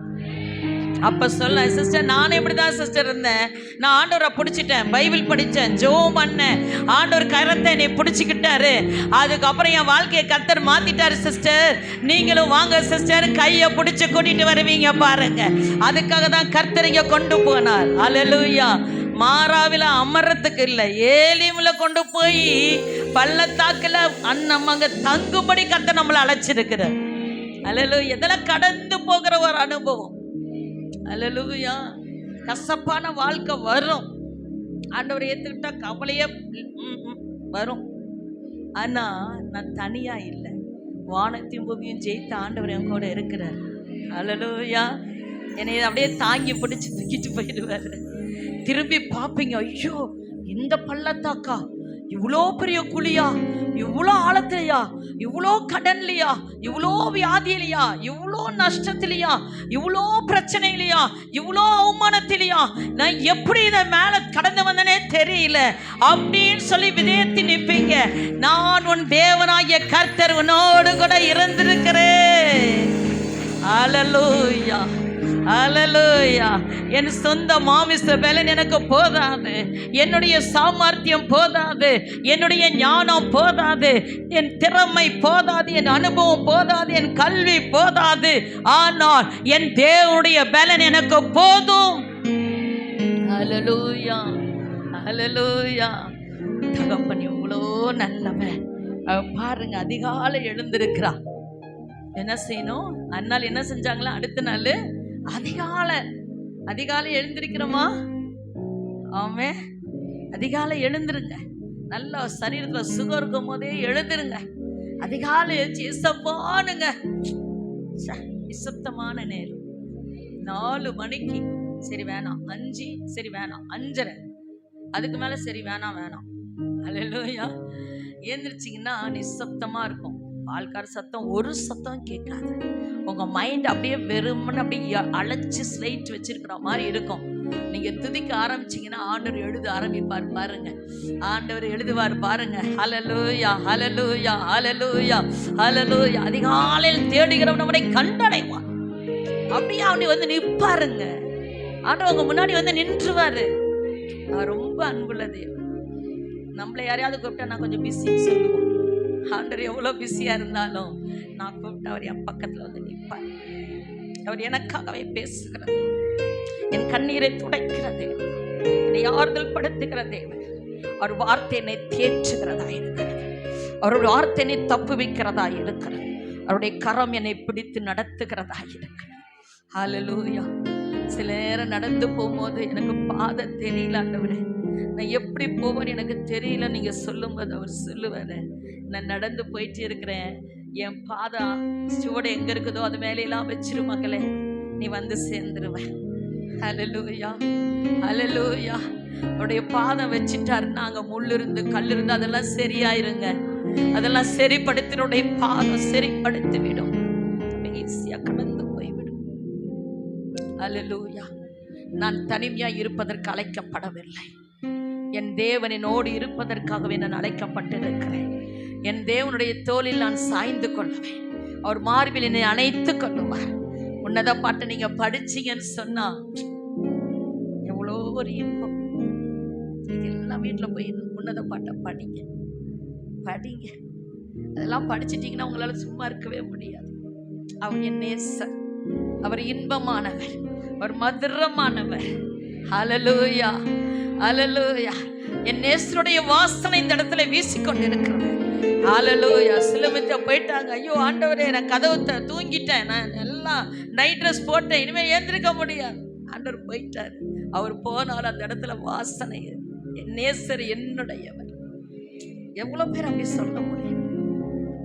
அப்ப சொல்ல, சிஸ்டர் நானே இப்படிதான் சிஸ்டர் இருந்தேன். நான் ஆண்டவரை பிடிச்சிட்டேன், பைபிள் படித்தேன், ஜெபம் பண்ணேன், ஆண்டவர் கரத்தை என்னை பிடிச்சிக்கிட்டாரு, அதுக்கப்புறம் என் வாழ்க்கையை கர்த்தர் மாத்திட்டாரு சிஸ்டர். நீங்களும் வாங்க சிஸ்டர், கையை பிடிச்சி கூட்டிட்டு வருவீங்க பாருங்க. அதுக்காக தான் கர்த்தர் இங்க கொண்டு போனார். அல்லேலூயா. மாறாவில அமரத்துக்கு இல்லை, ஏலிமில கொண்டு போய் பள்ளத்தாக்குல அங்க தங்கும்படி கர்த்தர் நம்மளை அழைச்சிருக்கிறார். அல்லேலூயா. இதெல்லாம் கடந்து போகிற ஒரு அனுபவம். அல்லேலூயா. கசப்பான வாழ்க்கை வரும், ஆண்டவரை ஏத்துக்கிட்டா கவலையே வரும். ஆனா நான் தனியா இல்லை, வானத்தையும் பூமியும் ஜெயித்த ஆண்டவர் என் கூட இருக்கிறார். அல்லேலூயா. என்னை அப்படியே தாங்கி பிடிச்சி தூக்கிட்டு போயிடுவாரு. திரும்பி பார்ப்பீங்க, ஐயோ இந்த பள்ளத்தாக்கா, இவ்வளோ பெரிய குழியா, இவ்வளோ ஆழத்திலையா, இவ்வளோ கடன்லையா, இவ்வளோ வியாதியிலையா, இவ்வளோ நஷ்டத்திலையா, இவ்வளோ பிரச்சனையிலையா, இவ்வளோ அவமானத்திலையா, நான் எப்படி இதை மேலே கடந்து வந்தனே தெரியல அப்படின்னு சொல்லி விதைத்து நிற்பீங்க. நான் உன் தேவனாகிய கர்த்தர் உன்னோடு கூட இருந்திருக்கிறேன். அல்லேலூயா. அல்லேலூயா. என் சொந்த மாமிச பலன் எனக்கு போதாது, என்னுடைய சாமர்த்தியம் போதாது, என்னுடைய ஞானம் போதாது, என் திறமை போதாது, என் அனுபவம் போதாது, என் கல்வி போதாது. ஆனால் என் தேவனுடைய பலன் எனக்கு போதும். அல்லேலூயா. அல்லேலூயா. தகப்பன் எவ்வளோ நல்லவன் பாருங்க. அதிகாலை எழுந்திருக்கிறா. என்ன செய்யணும்? அந்நாள் என்ன செஞ்சாங்களா? அடுத்த நாள் அதிகாலை எழுந்திருக்கிறோமா? ஆமே. அதிகாலை எழுந்திருங்க. நல்ல சரீரத்துல சுகம் இருக்கும் போதே எழுந்திருங்க. அதிகாலை எழுச்சி இசப்பானுங்க. இசத்தமான நேரம் 4 மணிக்கு சரி வேணாம், 5 சரி வேணாம், 5:30 அதுக்கு மேல சரி வேணாம். அல்லேலூயா. எழுந்திரிச்சிங்கன்னா நிசப்தமா இருக்கும். பால்கார சத்தம் ஒரு சத்தம் கேட்காது. உங்க மைண்ட் அப்படியே வெறுமன்னு அப்படியே அழைச்சி ஸ்லைட் வச்சிருக்கிற மாதிரி இருக்கும். நீங்க துதிக்க ஆரம்பிச்சீங்கன்னா ஆண்டவர் எழுத ஆரம்பிப்பார் பாருங்க. ஆண்டவர் எழுதுவார் பாருங்க. ஹல்லேலூயா. ஹல்லேலூயா. ஹல்லேலூயா. ஹல்லேலூயா. அதிகாலையில் தேடுகிறவன் நம்மை கண்டடைவான். அப்படியே அவனை வந்து நிற்பாருங்க. ஆண்டவர் உங்க முன்னாடி வந்து நின்றுவாரு. ரொம்ப அன்புள்ள தேவன். நம்மளை யாரையாவது கூப்பிட்டா நான் கொஞ்சம் பிஸின்னு சொல்லுவோம். ஆண்டவர் எவ்வளோ பிஸியா இருந்தாலும் நான் கூப்பிட்டு அவர் என் பக்கத்துல வந்து நிற்பார். அவர் எனக்காகவே பேசுகிறார். என் கண்ணீரை துடைக்கிற தேவன், என்னை ஆறுதல் படுத்துகிற தேவன். அவர் வார்த்தை என்னை தேற்றுகிறதா இருக்கிறது. அவருடைய வார்த்தை என்னை தப்பு வைக்கிறதா இருக்கிறது. அவருடைய கரம் என்னை பிடித்து நடத்துகிறதா இருக்கிறது. ஹல்லேலூயா. சில நேரம் நடந்து போகும்போது எனக்கு பாதை தெரியல ஆண்டவரே, நான் எப்படி போவேன்னு எனக்கு தெரியல. நீங்க சொல்லும்போது அவர் சொல்லுவாரு, நான் நடந்து போயிட்டு இருக்கிறேன், என் பாதா சுவடு எங்க இருக்குதோ அது மேலையெல்லாம் வச்சிரு மகளே, நீ வந்து சேர்ந்துருவேன். ஹல்லேலூயா. ஹல்லேலூயா. அவருடைய பாதம் வச்சுட்டாருன்னா அங்க முள் இருந்து கல் இருந்து அதெல்லாம் சரியாயிருங்க. அதெல்லாம் சரிப்படுத்தினுடைய பாதம் சரிப்படுத்தி விடும். ஈஸியா கடந்து போய்விடும். ஹல்லேலூயா. நான் தனிமையா இருப்பதற்கு அழைக்கப்படவில்லை. என் தேவனோடு இருப்பதற்காகவே நான் அழைக்கப்பட்டிருக்கிறேன். என் தேவனுடைய தோளில் நான் சாய்ந்து கொள்வேன். அவர் மார்பில் என்னை அணைத்து கொள்ளுவார். உன்னத பாட்டை நீங்க படிச்சீங்கன்னு சொன்னா எவ்வளோ ஒரு இன்பம். இதெல்லாம் வீட்டில் போய் உன்னத பாட்டை படிங்க. அதெல்லாம் படிச்சிட்டீங்கன்னா உங்களால சும்மா இருக்கவே முடியாது. அவர் என் நேசர், அவர் இன்பமானவர், அவர் மதுரமானவர். ஹல்லேலூயா. ஹல்லேலூயா. என் நேசருடைய வாசனை இந்த இடத்துல வீசிக்கொண்டிருக்கிறது. ஹல்லேலூயா. சிலமித்த போயிட்டாங்க, ஐயோ ஆண்டவரே நான் கதவு தூங்கிட்டேன், நான் எல்லாம் நைட் ட்ரெஸ் போட்டேன், இனிமேல் ஏந்திருக்க முடியாது. ஆண்டவர் போயிட்டார். அவர் போனால் அந்த இடத்துல வாசனை. என் நேசர் என்னுடையவர். எவ்வளவு பேர் அப்படி சொல்ல முடியும்?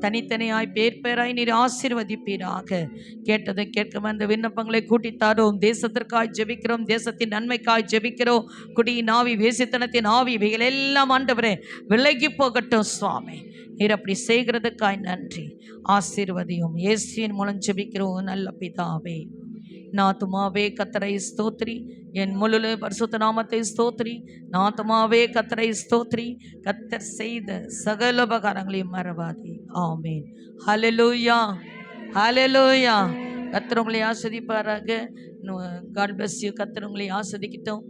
தனித்தனியாய் பேர் பேராய் நீர் ஆசீர்வதிப்பீராக. கேட்டதை கேட்கும் அந்த விண்ணப்பங்களை கூட்டித்தாரும். தேசத்திற்காய் ஜெபிக்கிறோம், தேசத்தின் நன்மைக்காய் ஜெபிக்கிறோம். குடியின் ஆவி, வேசித்தனத்தின் ஆவி, இவைகள் எல்லாம் ஆண்டவரே விலகி போகட்டும் சுவாமி. நீர் அப்படி செய்கிறதுக்காய் நன்றி. ஆசீர்வதியும். இயேசுவின் மூலம் ஜெபிக்கிறோம் நல்ல பிதாவே. நாத்துமாவே கத்தரை ஸ்தோத்ரி, என் முழு பரிசுத்த நாமத்தை ஸ்தோத்ரி. நாத்துமாவே கத்தரை ஸ்தோத்ரி, கத்தர் செய்த சகல உபகாரங்களையும் மறவாதே. ஆமேன். ஹல்லேலூயா, ஹல்லேலூயா. கத்தர் உங்களை ஆஸ்வதிப்பாராக. God bless you. கத்தர் உங்களை ஆஸ்வதிக்கட்டும்.